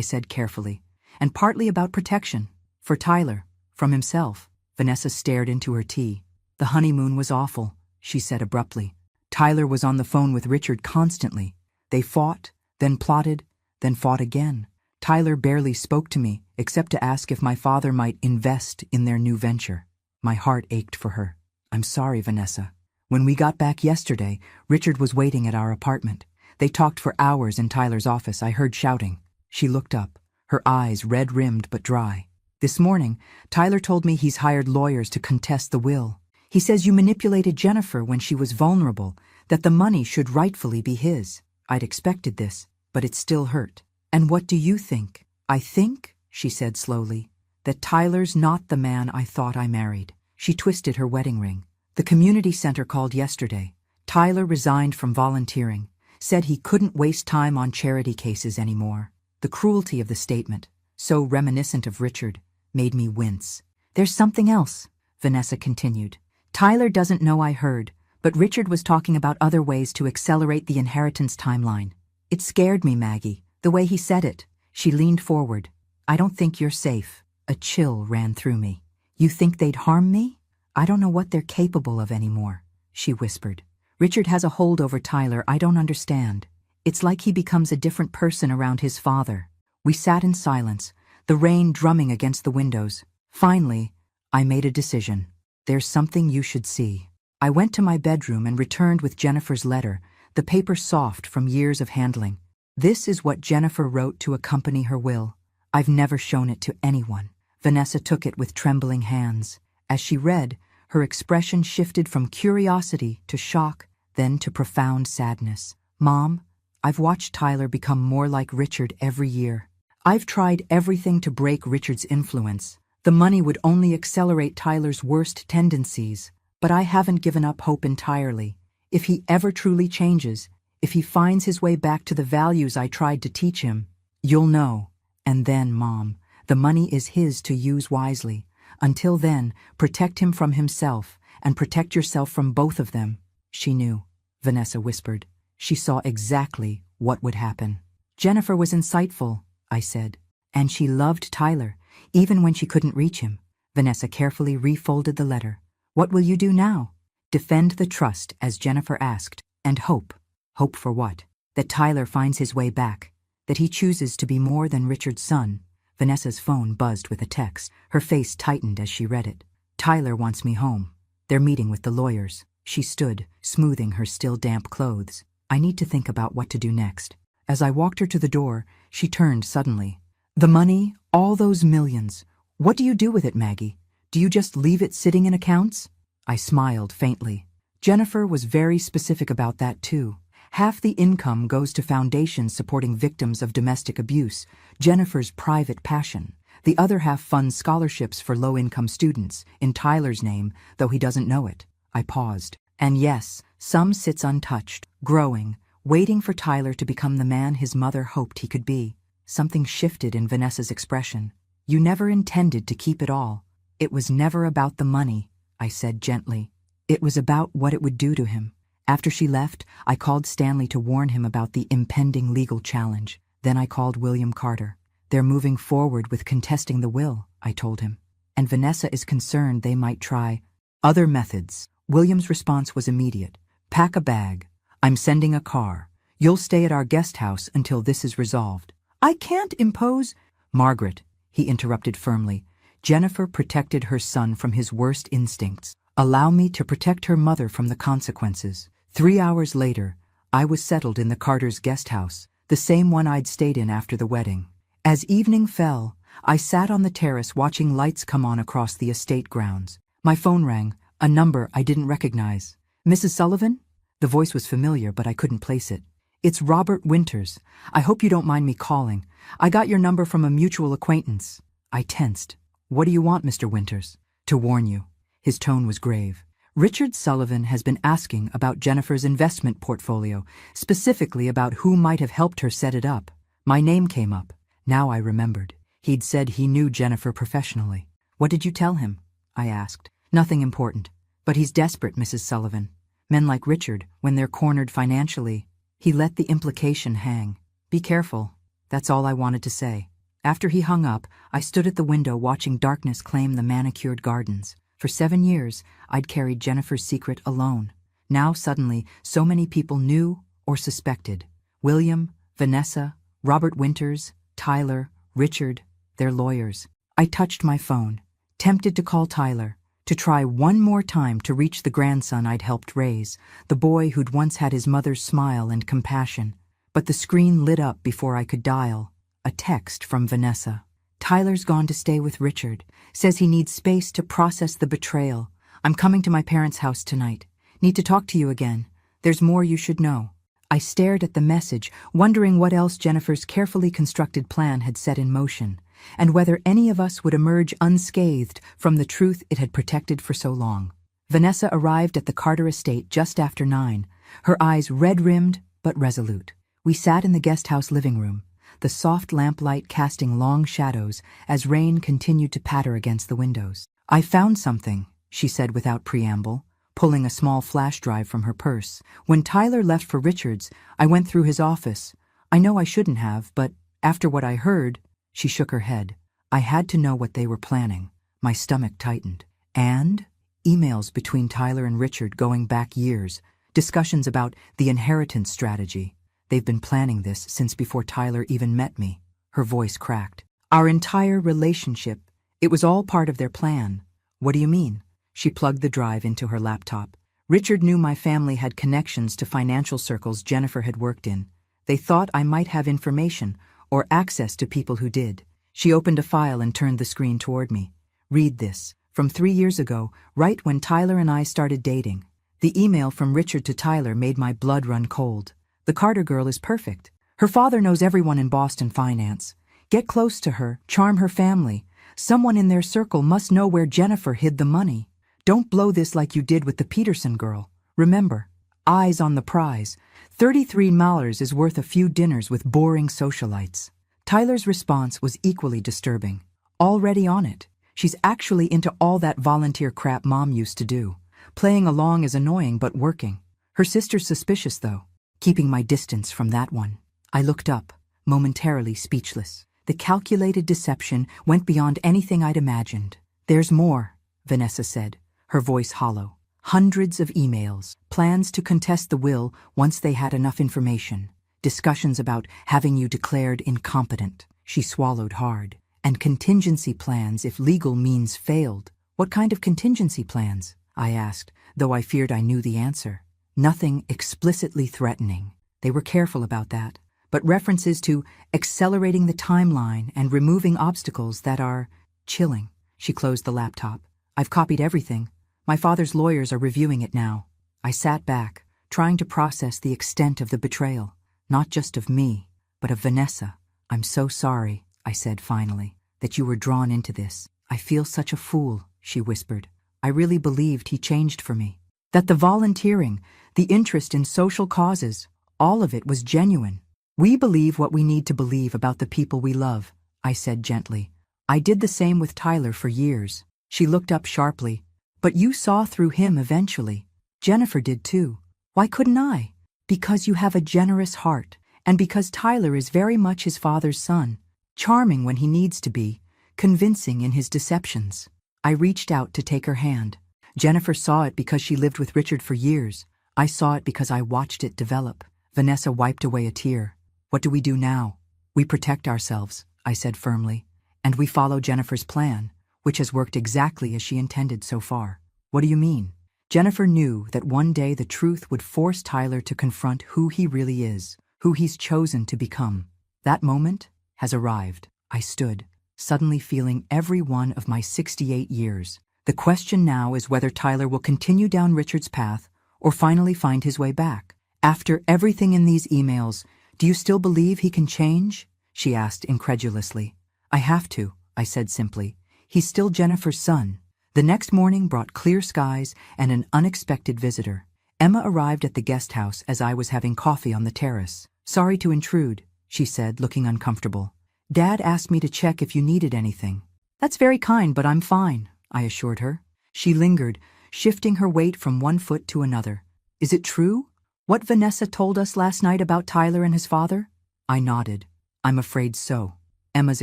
said carefully, "and partly about protection. For Tyler, from himself." Vanessa stared into her tea. "The honeymoon was awful," she said abruptly. "Tyler was on the phone with Richard constantly. They fought, then plotted, then fought again. Tyler barely spoke to me, except to ask if my father might invest in their new venture." My heart ached for her. "I'm sorry, Vanessa." When we got back yesterday, Richard was waiting at our apartment. They talked for hours in Tyler's office. I heard shouting. She looked up, her eyes red-rimmed but dry. "This morning, Tyler told me he's hired lawyers to contest the will. He says you manipulated Jennifer when she was vulnerable, that the money should rightfully be his." I'd expected this, but it still hurt. "And what do you think?" "I think," she said slowly, "that Tyler's not the man I thought I married." She twisted her wedding ring. "The community center called yesterday. Tyler resigned from volunteering, said he couldn't waste time on charity cases anymore." The cruelty of the statement, so reminiscent of Richard, made me wince. "There's something else," Vanessa continued. "Tyler doesn't know I heard, but Richard was talking about other ways to accelerate the inheritance timeline. It scared me, Maggie, the way he said it." She leaned forward. "I don't think you're safe." A chill ran through me. "You think they'd harm me? I don't know what they're capable of anymore," she whispered. "Richard has a hold over Tyler I don't understand. It's like he becomes a different person around his father." We sat in silence, the rain drumming against the windows. Finally, I made a decision. "There's something you should see." I went to my bedroom and returned with Jennifer's letter, the paper soft from years of handling. This is what Jennifer wrote to accompany her will. I've never shown it to anyone. Vanessa took it with trembling hands. As she read, her expression shifted from curiosity to shock, then to profound sadness. "Mom, I've watched Tyler become more like Richard every year. I've tried everything to break Richard's influence. The money would only accelerate Tyler's worst tendencies, but I haven't given up hope entirely. If he ever truly changes, if he finds his way back to the values I tried to teach him, you'll know. And then, Mom, the money is his to use wisely. Until then, protect him from himself, and protect yourself from both of them." She knew, Vanessa whispered. She saw exactly what would happen. "Jennifer was insightful," I said, "and she loved Tyler, even when she couldn't reach him." Vanessa carefully refolded the letter. "What will you do now?" "Defend the trust, as Jennifer asked, and hope." "Hope for what?" "That Tyler finds his way back, that he chooses to be more than Richard's son." Vanessa's phone buzzed with a text. Her face tightened as she read it. "Tyler wants me home. They're meeting with the lawyers." She stood, smoothing her still damp clothes. "I need to think about what to do next." As I walked her to the door, she turned suddenly. "The money, All those millions. What do you do with it, Maggie? Do you just leave it sitting in accounts? I smiled faintly. Jennifer was very specific about that too. Half the income goes to foundations supporting victims of domestic abuse, Jennifer's private passion. The other half funds scholarships for low-income students, in Tyler's name, though he doesn't know it. I paused. And yes, some sits untouched, growing, waiting for Tyler to become the man his mother hoped he could be. Something shifted in Vanessa's expression. You never intended to keep it all. It was never about the money, I said gently. It was about what it would do to him. After she left, I called Stanley to warn him about the impending legal challenge. Then I called William Carter. They're moving forward with contesting the will, I told him. And Vanessa is concerned they might try other methods. William's response was immediate. Pack a bag. I'm sending a car. You'll stay at our guest house until this is resolved. I can't impose. Margaret, he interrupted firmly. Jennifer protected her son from his worst instincts. Allow me to protect her mother from the consequences. 3 hours later, I was settled in the Carters' guest house, the same one I'd stayed in after the wedding. As evening fell, I sat on the terrace watching lights come on across the estate grounds. My phone rang, a number I didn't recognize. Mrs. Sullivan? The voice was familiar, but I couldn't place it. It's Robert Winters. I hope you don't mind me calling. I got your number from a mutual acquaintance. I tensed. What do you want, Mr. Winters? To warn you. His tone was grave. Richard Sullivan has been asking about Jennifer's investment portfolio, specifically about who might have helped her set it up. My name came up. Now I remembered. He'd said he knew Jennifer professionally. What did you tell him? I asked. Nothing important. But he's desperate, Mrs. Sullivan. Men like Richard, when they're cornered financially. He let the implication hang. Be careful. That's all I wanted to say. After he hung up, I stood at the window watching darkness claim the manicured gardens. For 7 years, I'd carried Jennifer's secret alone. Now suddenly, so many people knew or suspected. William, Vanessa, Robert Winters, Tyler, Richard, their lawyers. I touched my phone, tempted to call Tyler, to try one more time to reach the grandson I'd helped raise, the boy who'd once had his mother's smile and compassion. But the screen lit up before I could dial. A text from Vanessa. Tyler's gone to stay with Richard. Says he needs space to process the betrayal. I'm coming to my parents' house tonight. Need to talk to you again. There's more you should know. I stared at the message, wondering what else Jennifer's carefully constructed plan had set in motion, and whether any of us would emerge unscathed from the truth it had protected for so long. Vanessa arrived at the Carter estate just after 9, her eyes red-rimmed but resolute. We sat in the guest house living room, the soft lamplight casting long shadows as rain continued to patter against the windows. I found something, she said without preamble, pulling a small flash drive from her purse. When Tyler left for Richard's, I went through his office. I know I shouldn't have, but after what I heard, she shook her head. I had to know what they were planning. My stomach tightened. And emails between Tyler and Richard going back years, discussions about the inheritance strategy. They've been planning this since before Tyler even met me. Her voice cracked. Our entire relationship. It was all part of their plan. What do you mean? She plugged the drive into her laptop. Richard knew my family had connections to financial circles Jennifer had worked in. They thought I might have information or access to people who did. She opened a file and turned the screen toward me. Read this. From 3 years ago, right when Tyler and I started dating. The email from Richard to Tyler made my blood run cold. The Carter girl is perfect. Her father knows everyone in Boston finance. Get close to her, charm her family. Someone in their circle must know where Jennifer hid the money. Don't blow this like you did with the Peterson girl. Remember, eyes on the prize. $33 is worth a few dinners with boring socialites. Tyler's response was equally disturbing. Already on it. She's actually into all that volunteer crap Mom used to do. Playing along is annoying but working. Her sister's suspicious though. Keeping my distance from that one. I looked up, momentarily speechless. The calculated deception went beyond anything I'd imagined. There's more, Vanessa said, her voice hollow. Hundreds of emails, plans to contest the will once they had enough information, discussions about having you declared incompetent. She swallowed hard. And contingency plans if legal means failed. What kind of contingency plans? I asked, though I feared I knew the answer. Nothing explicitly threatening. They were careful about that. but references to accelerating the timeline and removing obstacles that are chilling. She closed the laptop. I've copied everything. My father's lawyers are reviewing it now. I sat back, trying to process the extent of the betrayal, not just of me, but of Vanessa. I'm so sorry, I said finally, that you were drawn into this. I feel such a fool, she whispered. I really believed he changed for me. That the volunteering, the interest in social causes, all of it was genuine. We believe what we need to believe about the people we love, I said gently. I did the same with Tyler for years. She looked up sharply. But you saw through him eventually. Jennifer did too. Why couldn't I? Because you have a generous heart, and because Tyler is very much his father's son, charming when he needs to be, convincing in his deceptions. I reached out to take her hand. Jennifer saw it because she lived with Richard for years. I saw it because I watched it develop. Vanessa wiped away a tear. What do we do now? We protect ourselves, I said firmly, and we follow Jennifer's plan, which has worked exactly as she intended so far. What do you mean? Jennifer knew that one day the truth would force Tyler to confront who he really is, who he's chosen to become. That moment has arrived. I stood, suddenly feeling every one of my 68 years. The question now is whether Tyler will continue down Richard's path or finally find his way back. After everything in these emails, do you still believe he can change? She asked incredulously. I have to, I said simply. He's still Jennifer's son. The next morning brought clear skies and an unexpected visitor. Emma arrived at the guest house as I was having coffee on the terrace. Sorry to intrude, she said, looking uncomfortable. Dad asked me to check if you needed anything. That's very kind, but I'm fine, I assured her. She lingered, shifting her weight from one foot to another. Is it true? What Vanessa told us last night about Tyler and his father? I nodded. I'm afraid so. Emma's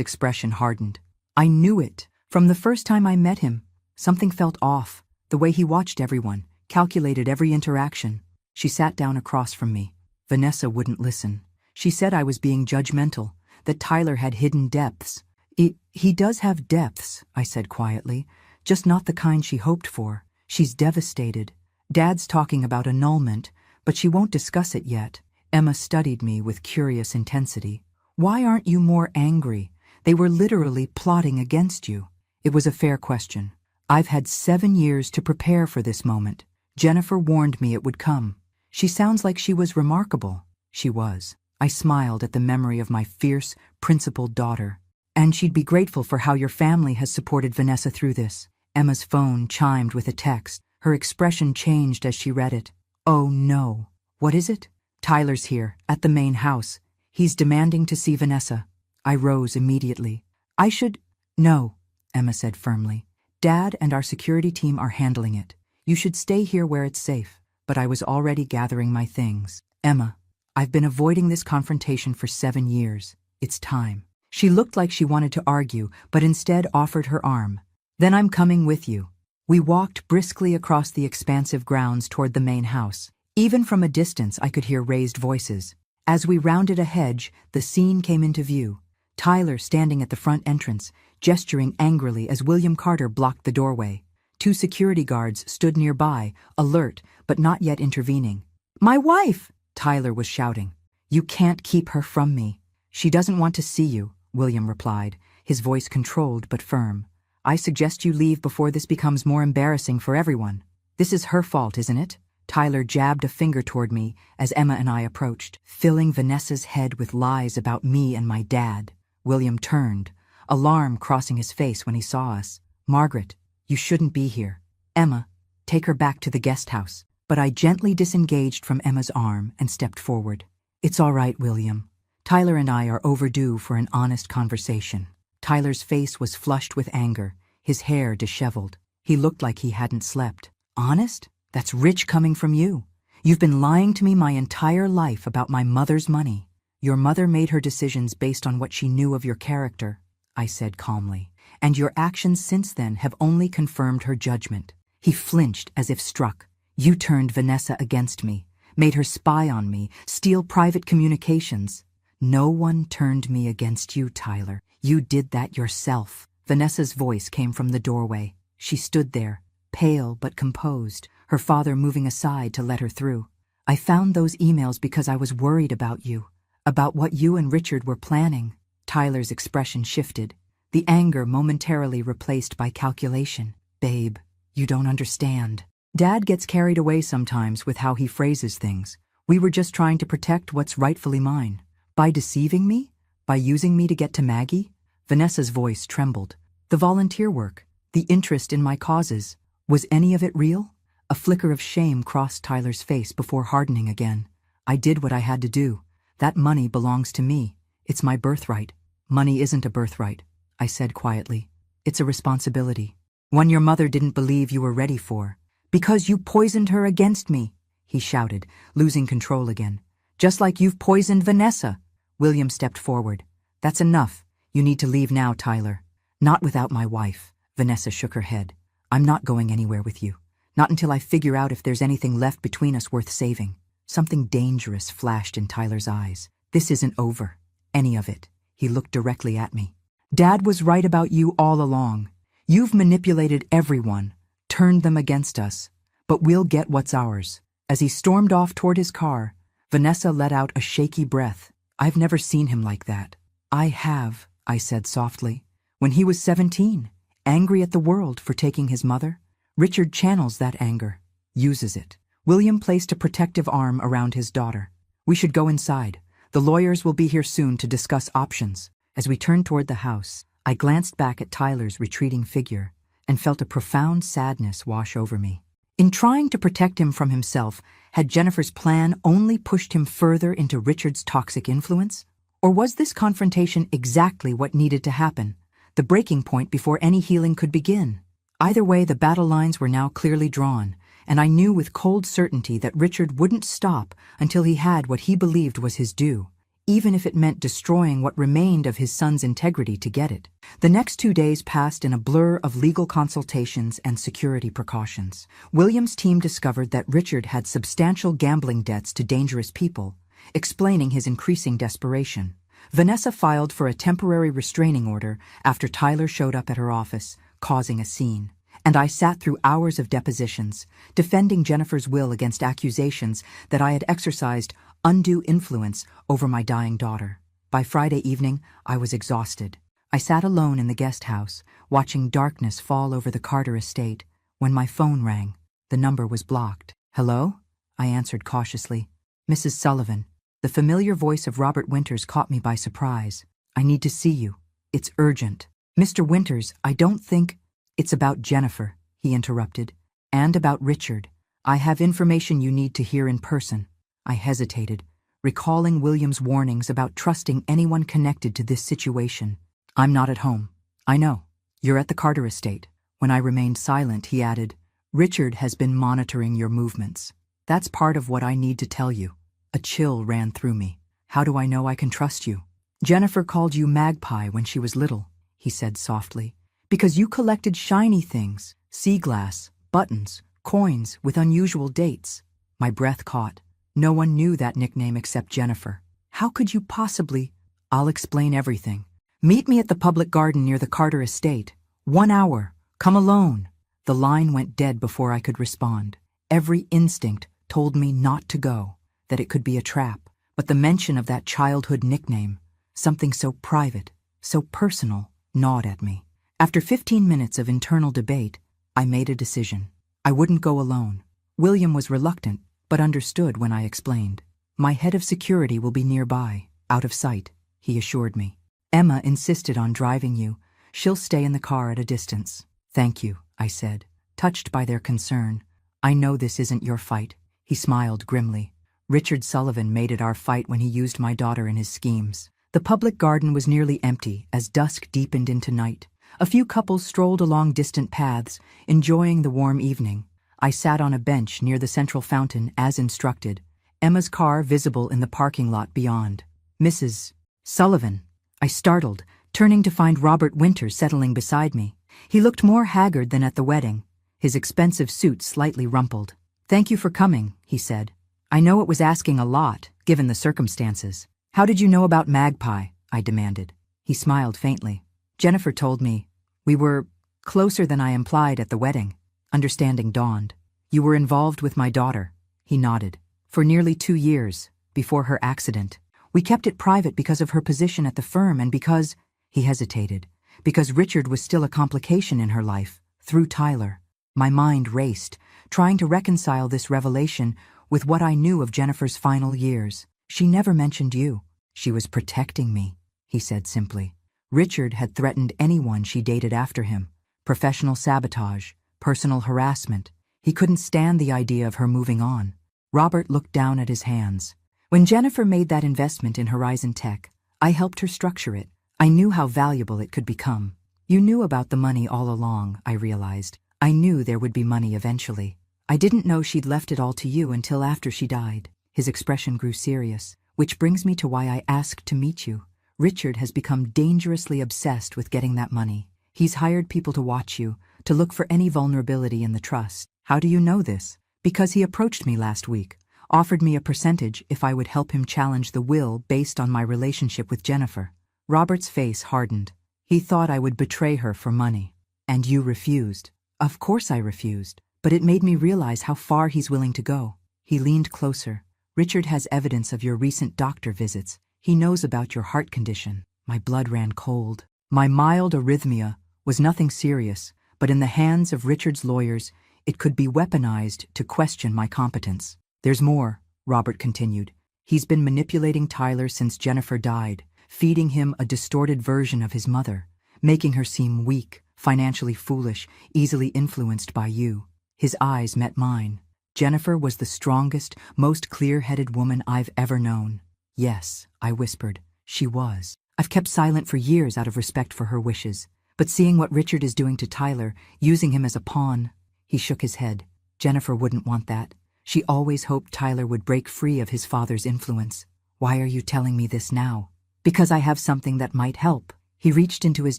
expression hardened. I knew it. From the first time I met him, something felt off. The way he watched everyone, calculated every interaction. She sat down across from me. Vanessa wouldn't listen. She said I was being judgmental, that Tyler had hidden depths. He does have depths, I said quietly, just not the kind she hoped for. She's devastated. Dad's talking about annulment, but she won't discuss it yet. Emma studied me with curious intensity. Why aren't you more angry? They were literally plotting against you. It was a fair question. I've had 7 years to prepare for this moment. Jennifer warned me it would come. She sounds like she was remarkable. She was. I smiled at the memory of my fierce, principled daughter. And she'd be grateful for how your family has supported Vanessa through this. Emma's phone chimed with a text. Her expression changed as she read it. Oh no. What is it? Tyler's here, at the main house. He's demanding to see Vanessa. I rose immediately. I should... No, Emma said firmly. Dad and our security team are handling it. You should stay here where it's safe. But I was already gathering my things. Emma, I've been avoiding this confrontation for 7 years. It's time. She looked like she wanted to argue, but instead offered her arm. Then I'm coming with you. We walked briskly across the expansive grounds toward the main house. Even from a distance I could hear raised voices. As we rounded a hedge, the scene came into view. Tyler standing at the front entrance, gesturing angrily as William Carter blocked the doorway. 2 security guards stood nearby, alert, but not yet intervening. My wife! Tyler was shouting. You can't keep her from me. She doesn't want to see you, William replied, his voice controlled but firm. I suggest you leave before this becomes more embarrassing for everyone. This is her fault, isn't it? Tyler jabbed a finger toward me as Emma and I approached, filling Vanessa's head with lies about me and my dad. William turned, alarm crossing his face when he saw us. Margaret, you shouldn't be here. Emma, take her back to the guest house. But I gently disengaged from Emma's arm and stepped forward. It's all right, William. Tyler and I are overdue for an honest conversation. Tyler's face was flushed with anger, his hair disheveled. He looked like he hadn't slept. Honest? That's rich coming from you. You've been lying to me my entire life about my mother's money. Your mother made her decisions based on what she knew of your character, I said calmly, and your actions since then have only confirmed her judgment. He flinched as if struck. You turned Vanessa against me, made her spy on me, steal private communications. No one turned me against you, Tyler. You did that yourself. Vanessa's voice came from the doorway. She stood there, pale but composed, her father moving aside to let her through. I found those emails because I was worried about you. About what you and Richard were planning. Tyler's expression shifted, the anger momentarily replaced by calculation. Babe, you don't understand. Dad gets carried away sometimes with how he phrases things. We were just trying to protect what's rightfully mine. By deceiving me? By using me to get to Maggie? Vanessa's voice trembled. The volunteer work, the interest in my causes, was any of it real? A flicker of shame crossed Tyler's face before hardening again. I did what I had to do. That money belongs to me. It's my birthright. Money isn't a birthright, I said quietly. It's a responsibility. One your mother didn't believe you were ready for. Because you poisoned her against me, he shouted, losing control again. Just like you've poisoned Vanessa. William stepped forward. That's enough. You need to leave now, Tyler. Not without my wife. Vanessa shook her head. I'm not going anywhere with you. Not until I figure out if there's anything left between us worth saving. Something dangerous flashed in Tyler's eyes. This isn't over. Any of it. He looked directly at me. Dad was right about you all along. You've manipulated everyone, turned them against us. But we'll get what's ours. As he stormed off toward his car, Vanessa let out a shaky breath. I've never seen him like that. I have, I said softly. When he was 17, angry at the world for taking his mother, Richard channels that anger, uses it. William placed a protective arm around his daughter. We should go inside. The lawyers will be here soon to discuss options. As we turned toward the house, I glanced back at Tyler's retreating figure and felt a profound sadness wash over me. In trying to protect him from himself, had Jennifer's plan only pushed him further into Richard's toxic influence? Or was this confrontation exactly what needed to happen, the breaking point before any healing could begin? Either way, the battle lines were now clearly drawn, and I knew with cold certainty that Richard wouldn't stop until he had what he believed was his due, even if it meant destroying what remained of his son's integrity to get it. The next 2 days passed in a blur of legal consultations and security precautions. William's team discovered that Richard had substantial gambling debts to dangerous people, explaining his increasing desperation. Vanessa filed for a temporary restraining order after Tyler showed up at her office, causing a scene. And I sat through hours of depositions, defending Jennifer's will against accusations that I had exercised undue influence over my dying daughter. By Friday evening, I was exhausted. I sat alone in the guest house, watching darkness fall over the Carter estate, when my phone rang. The number was blocked. Hello? I answered cautiously. Mrs. Sullivan. The familiar voice of Robert Winters caught me by surprise. I need to see you. It's urgent. Mr. Winters, I don't think... It's about Jennifer, he interrupted, and about Richard. I have information you need to hear in person. I hesitated, recalling William's warnings about trusting anyone connected to this situation. I'm not at home. I know. You're at the Carter estate. When I remained silent, he added, Richard has been monitoring your movements. That's part of what I need to tell you. A chill ran through me. How do I know I can trust you? Jennifer called you Magpie when she was little, he said softly. Because you collected shiny things, sea glass, buttons, coins with unusual dates. My breath caught. No one knew that nickname except Jennifer. How could you possibly? I'll explain everything. Meet me at the public garden near the Carter estate. 1 hour. Come alone. The line went dead before I could respond. Every instinct told me not to go, that it could be a trap. But the mention of that childhood nickname, something so private, so personal, gnawed at me. After 15 minutes of internal debate, I made a decision. I wouldn't go alone. William was reluctant, but understood when I explained. My head of security will be nearby, out of sight, he assured me. Emma insisted on driving you. She'll stay in the car at a distance. Thank you, I said, touched by their concern. I know this isn't your fight. He smiled grimly. Richard Sullivan made it our fight when he used my daughter in his schemes. The public garden was nearly empty as dusk deepened into night. A few couples strolled along distant paths, enjoying the warm evening. I sat on a bench near the central fountain as instructed, Emma's car visible in the parking lot beyond. Mrs. Sullivan. I startled, turning to find Robert Winters settling beside me. He looked more haggard than at the wedding, his expensive suit slightly rumpled. Thank you for coming, he said. I know it was asking a lot, given the circumstances. How did you know about Magpie? I demanded. He smiled faintly. Jennifer told me. We were closer than I implied at the wedding. Understanding dawned. You were involved with my daughter. He nodded. For nearly 2 years, before her accident. We kept it private because of her position at the firm and because, he hesitated, because Richard was still a complication in her life, through Tyler. My mind raced, trying to reconcile this revelation with what I knew of Jennifer's final years. She never mentioned you. She was protecting me, he said simply. Richard had threatened anyone she dated after him. Professional sabotage, personal harassment. He couldn't stand the idea of her moving on. Robert looked down at his hands. When Jennifer made that investment in Horizon Tech, I helped her structure it. I knew how valuable it could become. You knew about the money all along, I realized. I knew there would be money eventually. I didn't know she'd left it all to you until after she died. His expression grew serious, which brings me to why I asked to meet you. Richard has become dangerously obsessed with getting that money. He's hired people to watch you, to look for any vulnerability in the trust. How do you know this? Because he approached me last week, offered me a percentage if I would help him challenge the will based on my relationship with Jennifer. Robert's face hardened. He thought I would betray her for money. And you refused. Of course I refused, but it made me realize how far he's willing to go. He leaned closer. Richard has evidence of your recent doctor visits. He knows about your heart condition. My blood ran cold. My mild arrhythmia was nothing serious, but in the hands of Richard's lawyers, it could be weaponized to question my competence. There's more, Robert continued. He's been manipulating Tyler since Jennifer died, feeding him a distorted version of his mother, making her seem weak, financially foolish, easily influenced by you. His eyes met mine. Jennifer was the strongest, most clear-headed woman I've ever known. Yes, I whispered, she was. I've kept silent for years out of respect for her wishes. But seeing what Richard is doing to Tyler, using him as a pawn, he shook his head. Jennifer wouldn't want that. She always hoped Tyler would break free of his father's influence. Why are you telling me this now? Because I have something that might help. He reached into his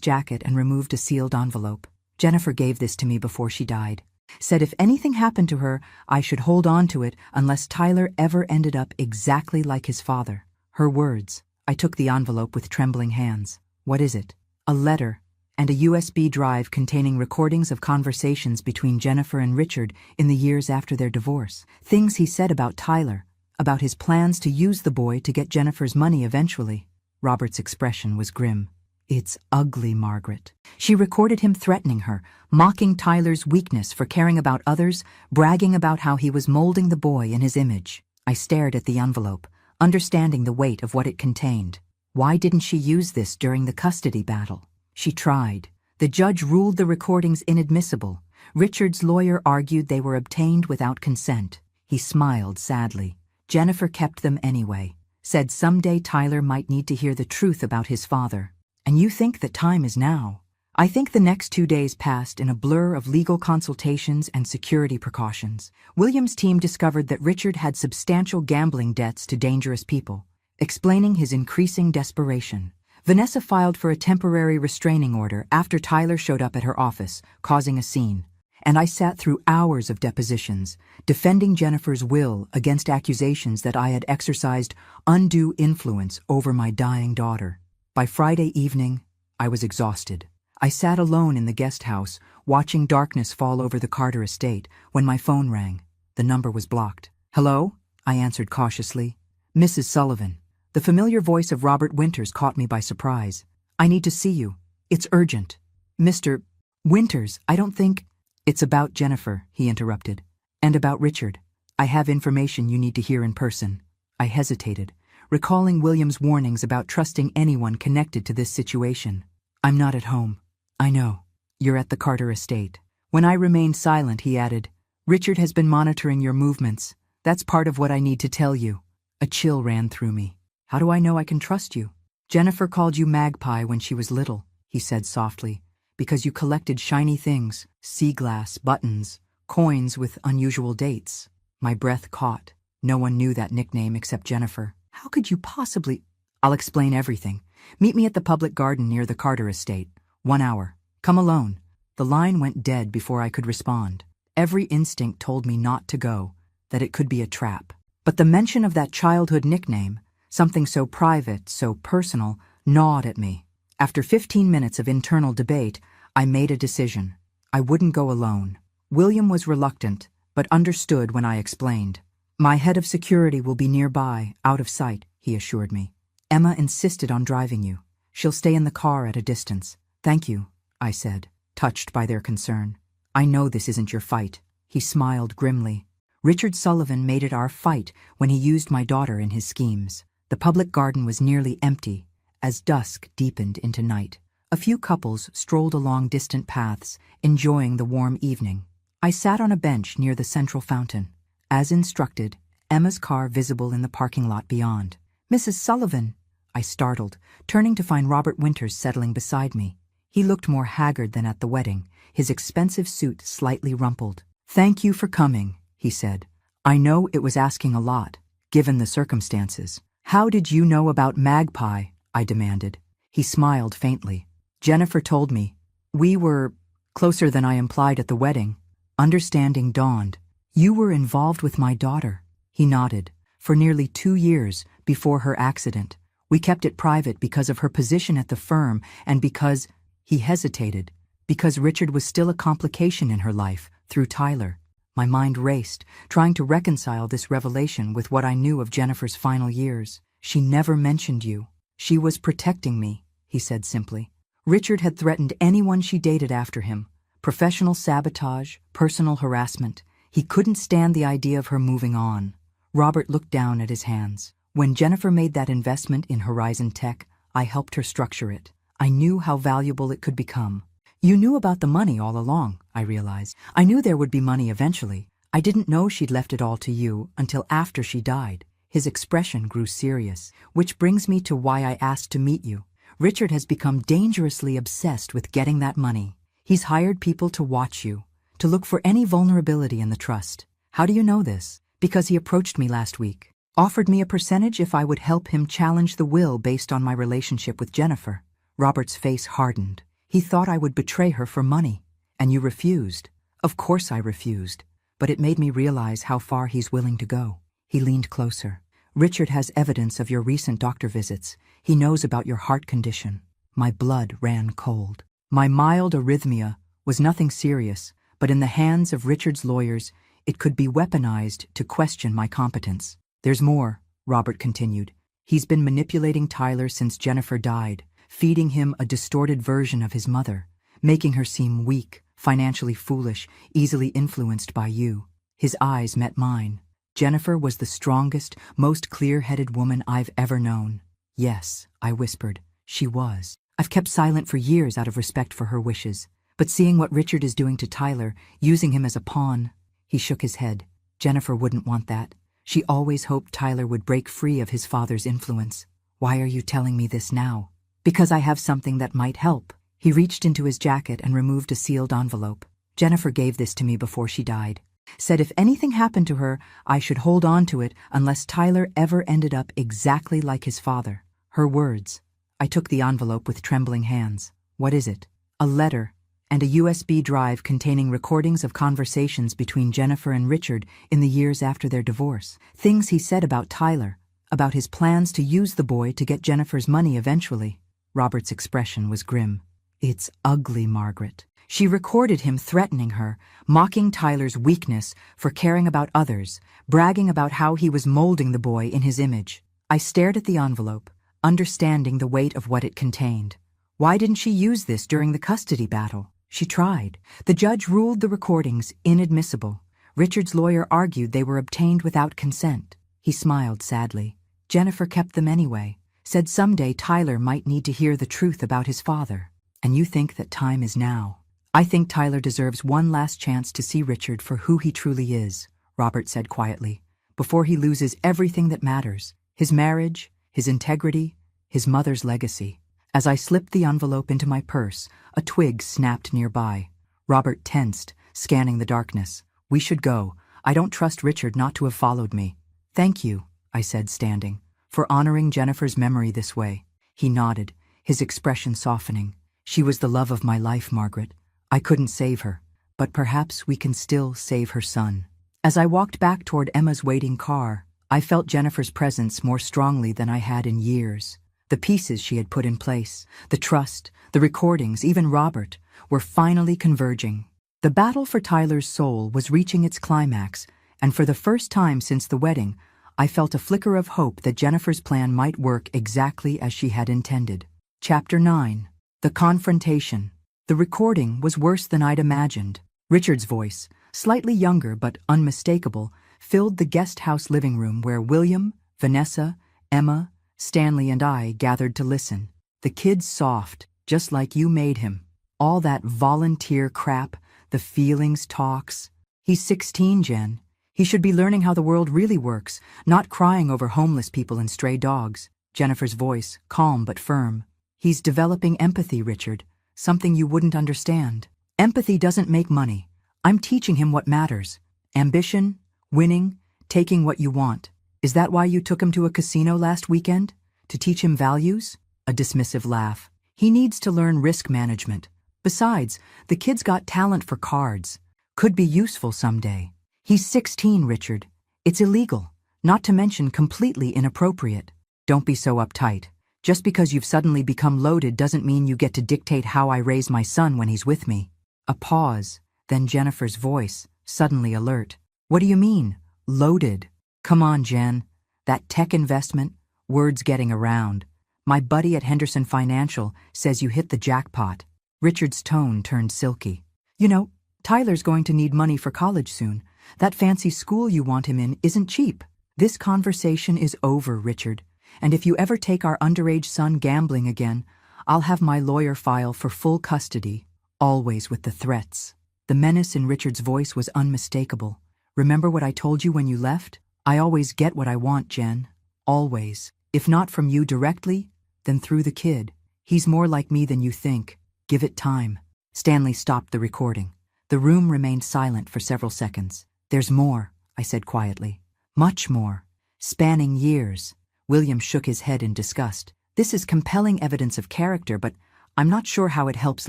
jacket and removed a sealed envelope. Jennifer gave this to me before she died. Said if anything happened to her, I should hold on to it unless Tyler ever ended up exactly like his father. Her words. I took the envelope with trembling hands. What is it? A letter, and a USB drive containing recordings of conversations between Jennifer and Richard in the years after their divorce. Things he said about Tyler, about his plans to use the boy to get Jennifer's money eventually. Robert's expression was grim. It's ugly, Margaret. She recorded him threatening her, mocking Tyler's weakness for caring about others, bragging about how he was molding the boy in his image. I stared at the envelope, understanding the weight of what it contained. Why didn't she use this during the custody battle? She tried. The judge ruled the recordings inadmissible. Richard's lawyer argued they were obtained without consent. He smiled sadly. Jennifer kept them anyway, said someday Tyler might need to hear the truth about his father. And you think that time is now? I think the next 2 days passed in a blur of legal consultations and security precautions. William's team discovered that Richard had substantial gambling debts to dangerous people, explaining his increasing desperation. Vanessa filed for a temporary restraining order after Tyler showed up at her office, causing a scene. And I sat through hours of depositions, defending Jennifer's will against accusations that I had exercised undue influence over my dying daughter. By Friday evening, I was exhausted. I sat alone in the guest house, watching darkness fall over the Carter estate, when my phone rang. The number was blocked. Hello? I answered cautiously. Mrs. Sullivan. The familiar voice of Robert Winters caught me by surprise. I need to see you. It's urgent. Mr. Winters, I don't think... It's about Jennifer, he interrupted. And about Richard. I have information you need to hear in person. I hesitated, recalling William's warnings about trusting anyone connected to this situation. I'm not at home. I know. You're at the Carter estate. When I remained silent, he added, Richard has been monitoring your movements. That's part of what I need to tell you. A chill ran through me. How do I know I can trust you? Jennifer called you Magpie when she was little, he said softly, because you collected shiny things, sea glass, buttons, coins with unusual dates. My breath caught. No one knew that nickname except Jennifer. How could you possibly... I'll explain everything. Meet me at the public garden near the Carter estate. 1 hour. Come alone. The line went dead before I could respond. Every instinct told me not to go, that it could be a trap. But the mention of that childhood nickname, something so private, so personal, gnawed at me. After 15 minutes of internal debate, I made a decision. I wouldn't go alone. William was reluctant, but understood when I explained. My head of security will be nearby, out of sight, he assured me. Emma insisted on driving you. She'll stay in the car at a distance. Thank you, I said, touched by their concern. I know this isn't your fight. He smiled grimly. Richard Sullivan made it our fight when he used my daughter in his schemes. The public garden was nearly empty as dusk deepened into night. A few couples strolled along distant paths, enjoying the warm evening. I sat on a bench near the central fountain. As instructed, Emma's car visible in the parking lot beyond. Mrs. Sullivan, I startled, turning to find Robert Winters settling beside me. He looked more haggard than at the wedding, his expensive suit slightly rumpled. Thank you for coming, he said. I know it was asking a lot, given the circumstances. How did you know about Magpie? I demanded. He smiled faintly. Jennifer told me. We were closer than I implied at the wedding. Understanding dawned. You were involved with my daughter. He nodded. For nearly 2 years before her accident. We kept it private because of her position at the firm and because, he hesitated, because Richard was still a complication in her life, through Tyler. My mind raced, trying to reconcile this revelation with what I knew of Jennifer's final years. She never mentioned you. She was protecting me, he said simply. Richard had threatened anyone she dated after him. Professional sabotage, personal harassment. He couldn't stand the idea of her moving on. Robert looked down at his hands. When Jennifer made that investment in Horizon Tech, I helped her structure it. I knew how valuable it could become. You knew about the money all along, I realized. I knew there would be money eventually. I didn't know she'd left it all to you until after she died. His expression grew serious, which brings me to why I asked to meet you. Richard has become dangerously obsessed with getting that money. He's hired people to watch you, to look for any vulnerability in the trust. How do you know this? Because he approached me last week. Offered me a percentage if I would help him challenge the will based on my relationship with Jennifer. Robert's face hardened. He thought I would betray her for money. And you refused. Of course I refused. But it made me realize how far he's willing to go. He leaned closer. Richard has evidence of your recent doctor visits. He knows about your heart condition. My blood ran cold. My mild arrhythmia was nothing serious, but in the hands of Richard's lawyers, it could be weaponized to question my competence. There's more, Robert continued. He's been manipulating Tyler since Jennifer died, feeding him a distorted version of his mother, making her seem weak, financially foolish, easily influenced by you. His eyes met mine. Jennifer was the strongest, most clear-headed woman I've ever known. Yes, I whispered, she was. I've kept silent for years out of respect for her wishes. But seeing what Richard is doing to Tyler, using him as a pawn, he shook his head. Jennifer wouldn't want that. She always hoped Tyler would break free of his father's influence. Why are you telling me this now? Because I have something that might help. He reached into his jacket and removed a sealed envelope. Jennifer gave this to me before she died. Said if anything happened to her, I should hold on to it unless Tyler ever ended up exactly like his father. Her words. I took the envelope with trembling hands. What is it? A letter, and a USB drive containing recordings of conversations between Jennifer and Richard in the years after their divorce. Things he said about Tyler, about his plans to use the boy to get Jennifer's money eventually. Robert's expression was grim. It's ugly, Margaret. She recorded him threatening her, mocking Tyler's weakness for caring about others, bragging about how he was molding the boy in his image. I stared at the envelope, understanding the weight of what it contained. Why didn't she use this during the custody battle? She tried. The judge ruled the recordings inadmissible. Richard's lawyer argued they were obtained without consent. He smiled sadly. Jennifer kept them anyway, said someday Tyler might need to hear the truth about his father. And you think that time is now. I think Tyler deserves one last chance to see Richard for who he truly is, Robert said quietly, before he loses everything that matters, his marriage, his integrity, his mother's legacy. As I slipped the envelope into my purse, a twig snapped nearby. Robert tensed, scanning the darkness. We should go. I don't trust Richard not to have followed me. Thank you, I said, standing, for honoring Jennifer's memory this way. He nodded, his expression softening. She was the love of my life, Margaret. I couldn't save her, but perhaps we can still save her son. As I walked back toward Emma's waiting car, I felt Jennifer's presence more strongly than I had in years. The pieces she had put in place, the trust, the recordings, even Robert, were finally converging. The battle for Tyler's soul was reaching its climax, and for the first time since the wedding, I felt a flicker of hope that Jennifer's plan might work exactly as she had intended. Chapter 9. The Confrontation. The recording was worse than I'd imagined. Richard's voice, slightly younger but unmistakable, filled the guest house living room where William, Vanessa, Emma, Stanley and I gathered to listen. The kid's soft, just like you made him. All that volunteer crap, the feelings talks. He's 16, Jen. He should be learning how the world really works, not crying over homeless people and stray dogs. Jennifer's voice, calm but firm. He's developing empathy, Richard, something you wouldn't understand. Empathy doesn't make money. I'm teaching him what matters. Ambition, winning, taking what you want. Is that why you took him to a casino last weekend? To teach him values? A dismissive laugh. He needs to learn risk management. Besides, the kid's got talent for cards. Could be useful someday. He's 16, Richard. It's illegal, not to mention completely inappropriate. Don't be so uptight. Just because you've suddenly become loaded doesn't mean you get to dictate how I raise my son when he's with me. A pause, then Jennifer's voice, suddenly alert. What do you mean, loaded? Come on, Jen. That tech investment, word's getting around. My buddy at Henderson Financial says you hit the jackpot. Richard's tone turned silky. You know, Tyler's going to need money for college soon. That fancy school you want him in isn't cheap. This conversation is over, Richard. And if you ever take our underage son gambling again, I'll have my lawyer file for full custody, always with the threats. The menace in Richard's voice was unmistakable. Remember what I told you when you left? I always get what I want, Jen. Always. If not from you directly, then through the kid. He's more like me than you think. Give it time. Stanley stopped the recording. The room remained silent for several seconds. There's more, I said quietly. Much more. Spanning years. William shook his head in disgust. This is compelling evidence of character, but I'm not sure how it helps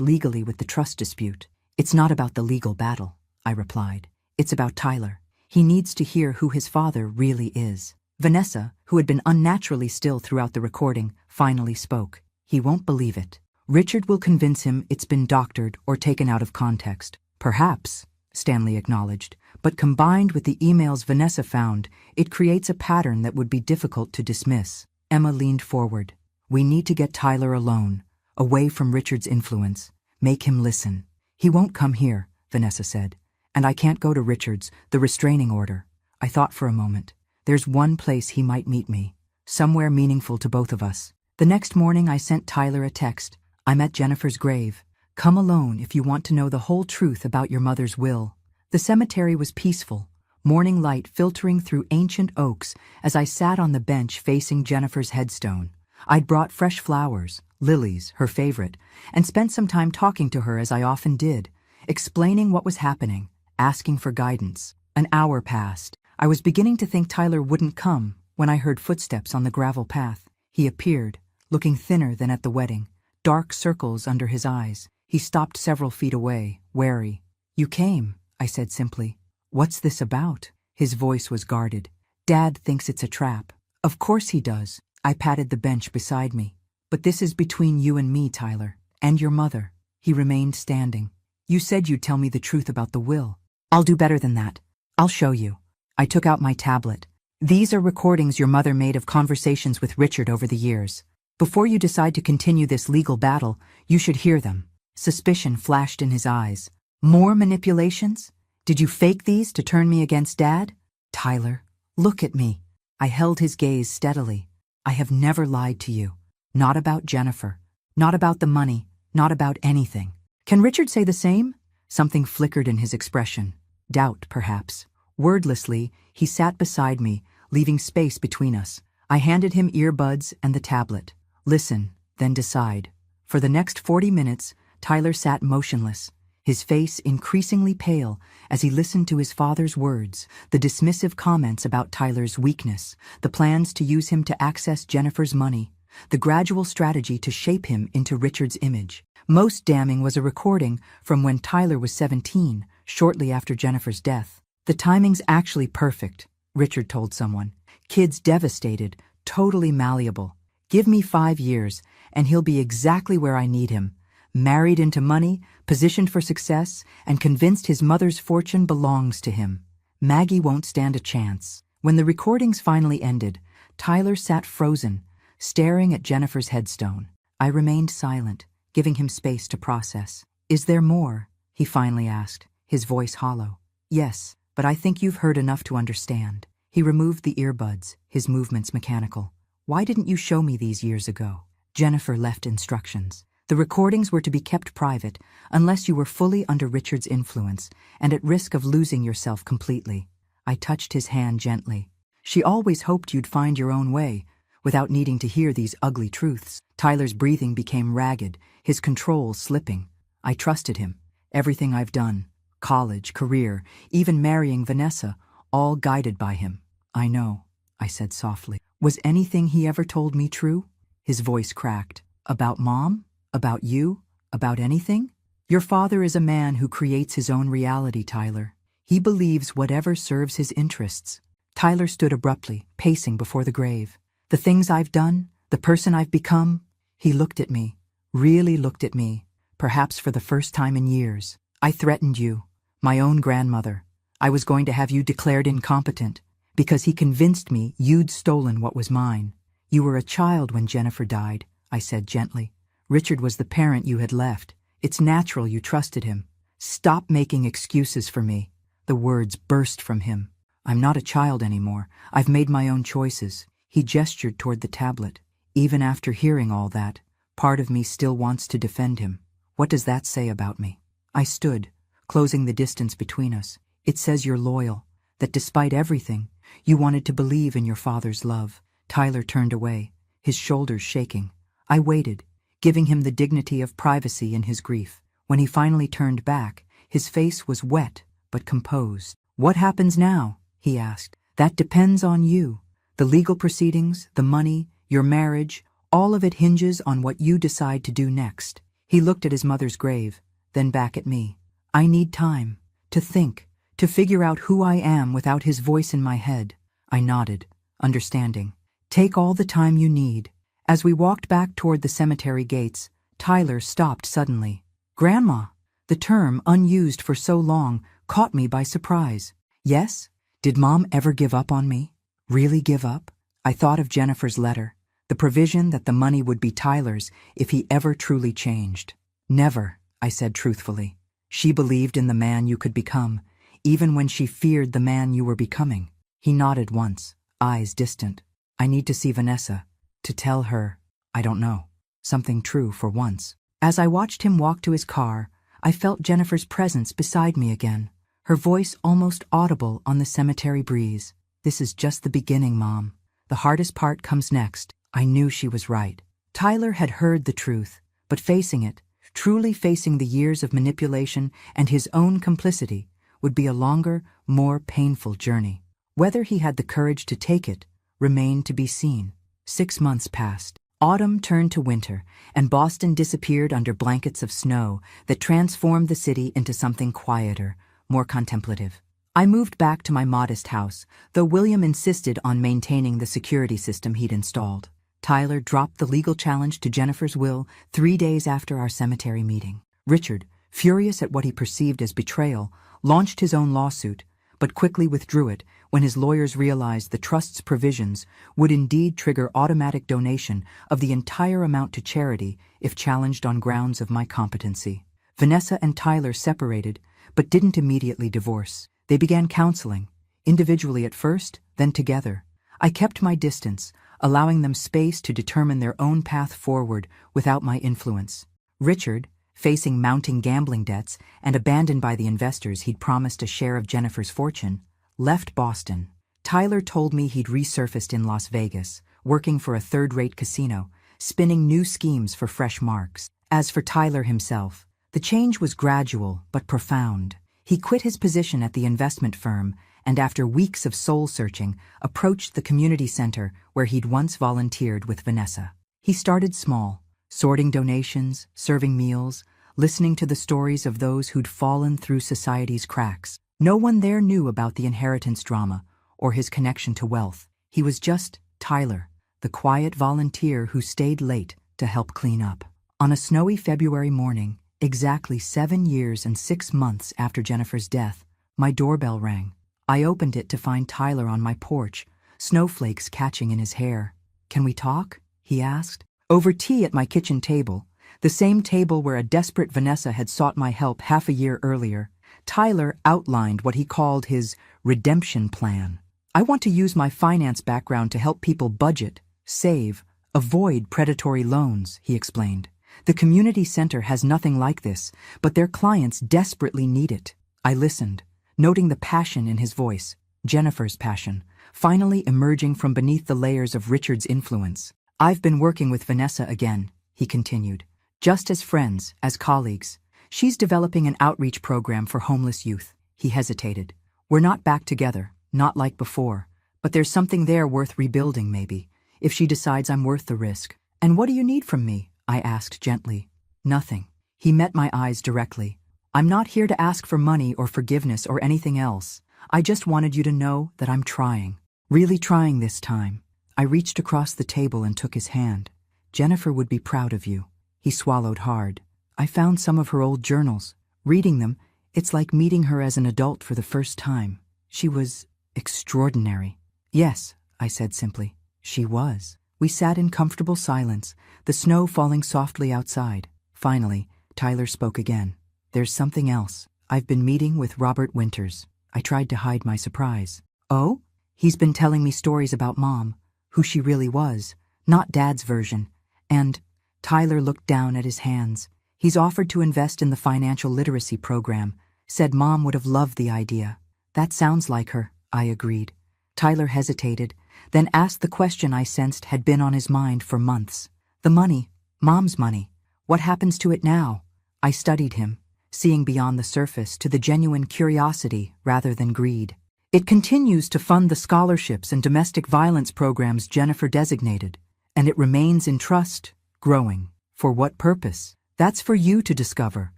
legally with the trust dispute. It's not about the legal battle, I replied. It's about Tyler. He needs to hear who his father really is. Vanessa, who had been unnaturally still throughout the recording, finally spoke. He won't believe it. Richard will convince him it's been doctored or taken out of context. Perhaps, Stanley acknowledged, but combined with the emails Vanessa found, it creates a pattern that would be difficult to dismiss. Emma leaned forward. We need to get Tyler alone, away from Richard's influence. Make him listen. He won't come here, Vanessa said. And I can't go to Richard's, the restraining order. I thought for a moment. There's one place he might meet me. Somewhere meaningful to both of us. The next morning I sent Tyler a text. I'm at Jennifer's grave. Come alone if you want to know the whole truth about your mother's will. The cemetery was peaceful, morning light filtering through ancient oaks as I sat on the bench facing Jennifer's headstone. I'd brought fresh flowers, lilies, her favorite, and spent some time talking to her as I often did, explaining what was happening, asking for guidance. An hour passed. I was beginning to think Tyler wouldn't come when I heard footsteps on the gravel path. He appeared, looking thinner than at the wedding, dark circles under his eyes. He stopped several feet away, wary. You came, I said simply. What's this about? His voice was guarded. Dad thinks it's a trap. Of course he does. I patted the bench beside me. But this is between you and me, Tyler, and your mother. He remained standing. You said you'd tell me the truth about the will. I'll do better than that. I'll show you. I took out my tablet. These are recordings your mother made of conversations with Richard over the years. Before you decide to continue this legal battle, you should hear them. Suspicion flashed in his eyes. More manipulations? Did you fake these to turn me against Dad? Tyler, look at me. I held his gaze steadily. I have never lied to you. Not about Jennifer. Not about the money. Not about anything. Can Richard say the same? Something flickered in his expression. Doubt, perhaps. Wordlessly, he sat beside me, leaving space between us. I handed him earbuds and the tablet. Listen, then decide. For the next 40 minutes, Tyler sat motionless, his face increasingly pale as he listened to his father's words, the dismissive comments about Tyler's weakness, the plans to use him to access Jennifer's money, the gradual strategy to shape him into Richard's image. Most damning was a recording from when Tyler was 17, shortly after Jennifer's death. The timing's actually perfect, Richard told someone. Kid's devastated, totally malleable. Give me 5 years, and he'll be exactly where I need him. Married into money, positioned for success, and convinced his mother's fortune belongs to him. Maggie won't stand a chance. When the recordings finally ended, Tyler sat frozen, staring at Jennifer's headstone. I remained silent, giving him space to process. "Is there more?" he finally asked, his voice hollow. "Yes, but I think you've heard enough to understand." He removed the earbuds, his movements mechanical. "Why didn't you show me these years ago?" Jennifer left instructions. The recordings were to be kept private unless you were fully under Richard's influence and at risk of losing yourself completely. I touched his hand gently. "She always hoped you'd find your own way, without needing to hear these ugly truths." Tyler's breathing became ragged, his control slipping. I trusted him. Everything I've done, college, career, even marrying Vanessa, all guided by him. "I know," I said softly. "Was anything he ever told me true?" His voice cracked. "About Mom? About you? About anything?" "Your father is a man who creates his own reality, Tyler. He believes whatever serves his interests." Tyler stood abruptly, pacing before the grave. "The things I've done, the person I've become." He looked at me, really looked at me, perhaps for the first time in years. "I threatened you, my own grandmother. I was going to have you declared incompetent, because he convinced me you'd stolen what was mine. You were a child when Jennifer died," I said gently. "Richard was the parent you had left. It's natural you trusted him. Stop making excuses for me." The words burst from him. "I'm not a child anymore. I've made my own choices." He gestured toward the tablet. "Even after hearing all that, part of me still wants to defend him. What does that say about me?" I stood, closing the distance between us. "It says you're loyal, that despite everything, you wanted to believe in your father's love." Tyler turned away, his shoulders shaking. I waited, giving him the dignity of privacy in his grief. When he finally turned back, his face was wet but composed. "What happens now?" he asked. "That depends on you. The legal proceedings, the money, your marriage, all of it hinges on what you decide to do next." He looked at his mother's grave, then back at me. "I need time, to think, to figure out who I am without his voice in my head." I nodded, understanding. "Take all the time you need." As we walked back toward the cemetery gates, Tyler stopped suddenly. "Grandma." The term, unused for so long, caught me by surprise. "Yes? Did Mom ever give up on me? Really give up?" I thought of Jennifer's letter, the provision that the money would be Tyler's if he ever truly changed. "Never," I said truthfully. "She believed in the man you could become, even when she feared the man you were becoming." He nodded once, eyes distant. "I need to see Vanessa, to tell her, I don't know, something true for once." As I watched him walk to his car, I felt Jennifer's presence beside me again, her voice almost audible on the cemetery breeze. "This is just the beginning, Mom. The hardest part comes next." I knew she was right. Tyler had heard the truth, but facing it, truly facing the years of manipulation and his own complicity, would be a longer, more painful journey. Whether he had the courage to take it remained to be seen. 6 months passed. Autumn turned to winter, and Boston disappeared under blankets of snow that transformed the city into something quieter, more contemplative. I moved back to my modest house, though William insisted on maintaining the security system he'd installed. Tyler dropped the legal challenge to Jennifer's will 3 days after our cemetery meeting. Richard, furious at what he perceived as betrayal, launched his own lawsuit, but quickly withdrew it when his lawyers realized the trust's provisions would indeed trigger automatic donation of the entire amount to charity if challenged on grounds of my competency. Vanessa and Tyler separated, but didn't immediately divorce. They began counseling, individually at first, then together. I kept my distance, allowing them space to determine their own path forward without my influence. Richard, facing mounting gambling debts and abandoned by the investors he'd promised a share of Jennifer's fortune, left Boston. Tyler told me he'd resurfaced in Las Vegas, working for a third-rate casino, spinning new schemes for fresh marks. As for Tyler himself, the change was gradual but profound. He quit his position at the investment firm and, after weeks of soul-searching, approached the community center where he'd once volunteered with Vanessa. He started small, sorting donations, serving meals, listening to the stories of those who'd fallen through society's cracks. No one there knew about the inheritance drama or his connection to wealth. He was just Tyler, the quiet volunteer who stayed late to help clean up. On a snowy February morning, exactly 7 years and 6 months after Jennifer's death, my doorbell rang. I opened it to find Tyler on my porch, snowflakes catching in his hair. "Can we talk?" he asked. Over tea at my kitchen table, the same table where a desperate Vanessa had sought my help half a year earlier, Tyler outlined what he called his redemption plan. "I want to use my finance background to help people budget, save, avoid predatory loans," he explained. "The community center has nothing like this, but their clients desperately need it." I listened, noting the passion in his voice, Jennifer's passion, finally emerging from beneath the layers of Richard's influence. "I've been working with Vanessa again," he continued, "just as friends, as colleagues. She's developing an outreach program for homeless youth." He hesitated. "We're not back together, not like before, but there's something there worth rebuilding maybe, if she decides I'm worth the risk." "And what do you need from me?" I asked gently. "Nothing." He met my eyes directly. "I'm not here to ask for money or forgiveness or anything else. I just wanted you to know that I'm trying. Really trying this time." I reached across the table and took his hand. "Jennifer would be proud of you." He swallowed hard. "I found some of her old journals. Reading them, it's like meeting her as an adult for the first time. She was extraordinary." "Yes," I said simply. "She was." We sat in comfortable silence, the snow falling softly outside. Finally, Tyler spoke again. "There's something else. I've been meeting with Robert Winters." I tried to hide my surprise. "Oh?" "He's been telling me stories about Mom, who she really was, not Dad's version. And," Tyler looked down at his hands, "he's offered to invest in the financial literacy program, said Mom would have loved the idea." "That sounds like her," I agreed. Tyler hesitated, then asked the question I sensed had been on his mind for months. "The money, Mom's money, what happens to it now?" I studied him, seeing beyond the surface to the genuine curiosity rather than greed. "It continues to fund the scholarships and domestic violence programs Jennifer designated, and it remains in trust, growing. For what purpose? That's for you to discover,"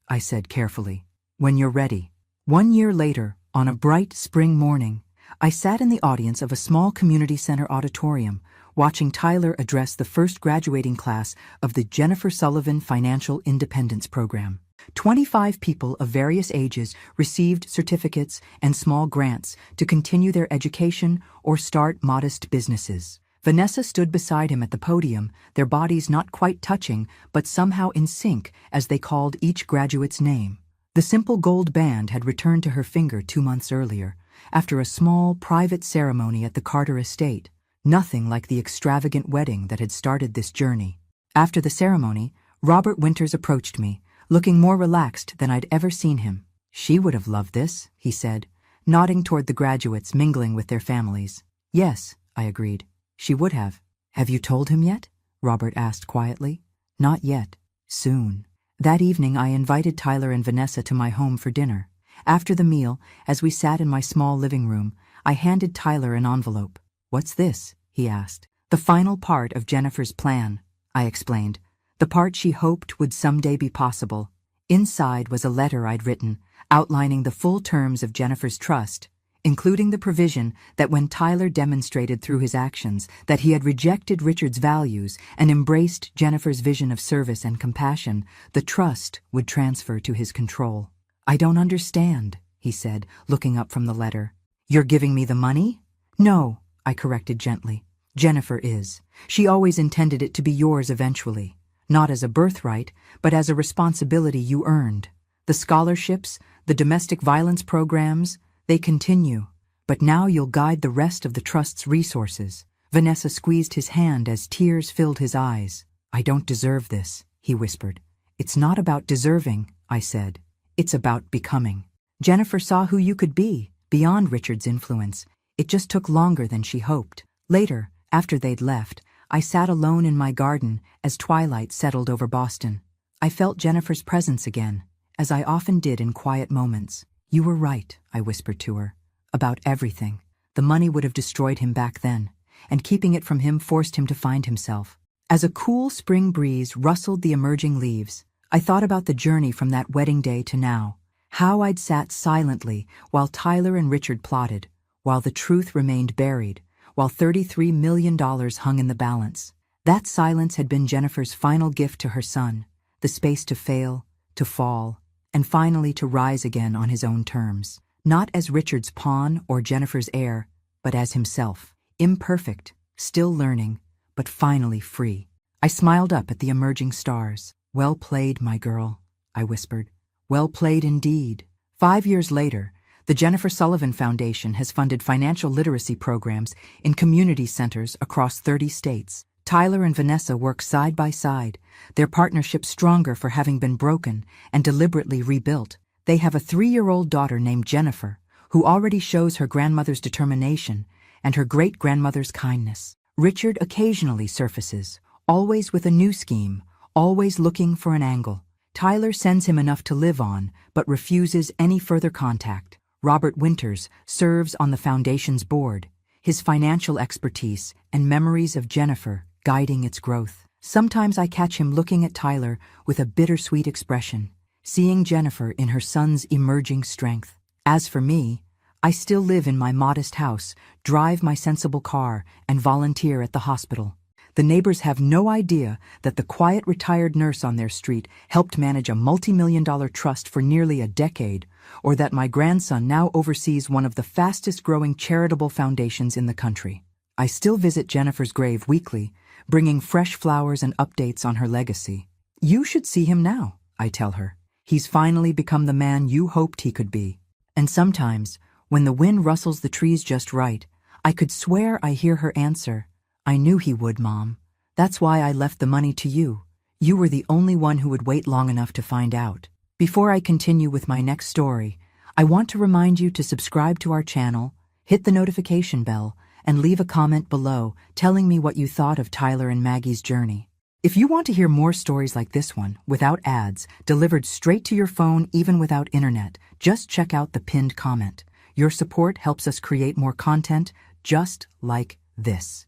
I said carefully, "when you're ready." 1 year later, on a bright spring morning, I sat in the audience of a small community center auditorium, watching Tyler address the first graduating class of the Jennifer Sullivan Financial Independence Program. 25 people of various ages received certificates and small grants to continue their education or start modest businesses. Vanessa stood beside him at the podium, their bodies not quite touching, but somehow in sync as they called each graduate's name. The simple gold band had returned to her finger 2 months earlier, after a small, private ceremony at the Carter estate, nothing like the extravagant wedding that had started this journey. After the ceremony, Robert Winters approached me, looking more relaxed than I'd ever seen him. "She would have loved this," he said, nodding toward the graduates mingling with their families. "Yes," I agreed. "She would have." "Have you told him yet?" Robert asked quietly. "Not yet. Soon." That evening I invited Tyler and Vanessa to my home for dinner. After the meal, as we sat in my small living room, I handed Tyler an envelope. "What's this?" he asked. "The final part of Jennifer's plan," I explained. "The part she hoped would someday be possible." Inside was a letter I'd written, outlining the full terms of Jennifer's trust, including the provision that when Tyler demonstrated through his actions that he had rejected Richard's values and embraced Jennifer's vision of service and compassion, the trust would transfer to his control. "I don't understand," he said, looking up from the letter. "You're giving me the money?" "No," I corrected gently. "Jennifer is. She always intended it to be yours eventually. Not as a birthright, but as a responsibility you earned. The scholarships, the domestic violence programs, they continue. But now you'll guide the rest of the trust's resources." Vanessa squeezed his hand as tears filled his eyes. "I don't deserve this," he whispered. "It's not about deserving," I said. "It's about becoming. Jennifer saw who you could be, beyond Richard's influence. It just took longer than she hoped." Later, after they'd left, I sat alone in my garden as twilight settled over Boston. I felt Jennifer's presence again, as I often did in quiet moments. "You were right," I whispered to her, "about everything. The money would have destroyed him back then, and keeping it from him forced him to find himself." As a cool spring breeze rustled the emerging leaves, I thought about the journey from that wedding day to now, how I'd sat silently while Tyler and Richard plotted, while the truth remained buried, while $33 million hung in the balance. That silence had been Jennifer's final gift to her son, the space to fail, to fall, and finally to rise again on his own terms. not as Richard's pawn or Jennifer's heir, but as himself, imperfect, still learning, but finally free. I smiled up at the emerging stars. "Well played, my girl," I whispered. "Well played indeed." 5 years later, the Jennifer Sullivan Foundation has funded financial literacy programs in community centers across 30 states. Tyler and Vanessa work side by side, their partnership stronger for having been broken and deliberately rebuilt. They have a 3-year-old daughter named Jennifer, who already shows her grandmother's determination and her great-grandmother's kindness. Richard occasionally surfaces, always with a new scheme, always looking for an angle. Tyler sends him enough to live on, but refuses any further contact. Robert Winters serves on the foundation's board, his financial expertise and memories of Jennifer guiding its growth. Sometimes I catch him looking at Tyler with a bittersweet expression, seeing Jennifer in her son's emerging strength. As for me, I still live in my modest house, drive my sensible car, and volunteer at the hospital. The neighbors have no idea that the quiet retired nurse on their street helped manage a multi-million-dollar trust for nearly a decade, or that my grandson now oversees one of the fastest-growing charitable foundations in the country. I still visit Jennifer's grave weekly, bringing fresh flowers and updates on her legacy. "You should see him now," I tell her. "He's finally become the man you hoped he could be." And sometimes, when the wind rustles the trees just right, I could swear I hear her answer, "I knew he would, Mom. That's why I left the money to you. You were the only one who would wait long enough to find out." Before I continue with my next story, I want to remind you to subscribe to our channel, hit the notification bell, and leave a comment below telling me what you thought of Tyler and Maggie's journey. If you want to hear more stories like this one, without ads, delivered straight to your phone even without internet, just check out the pinned comment. Your support helps us create more content just like this.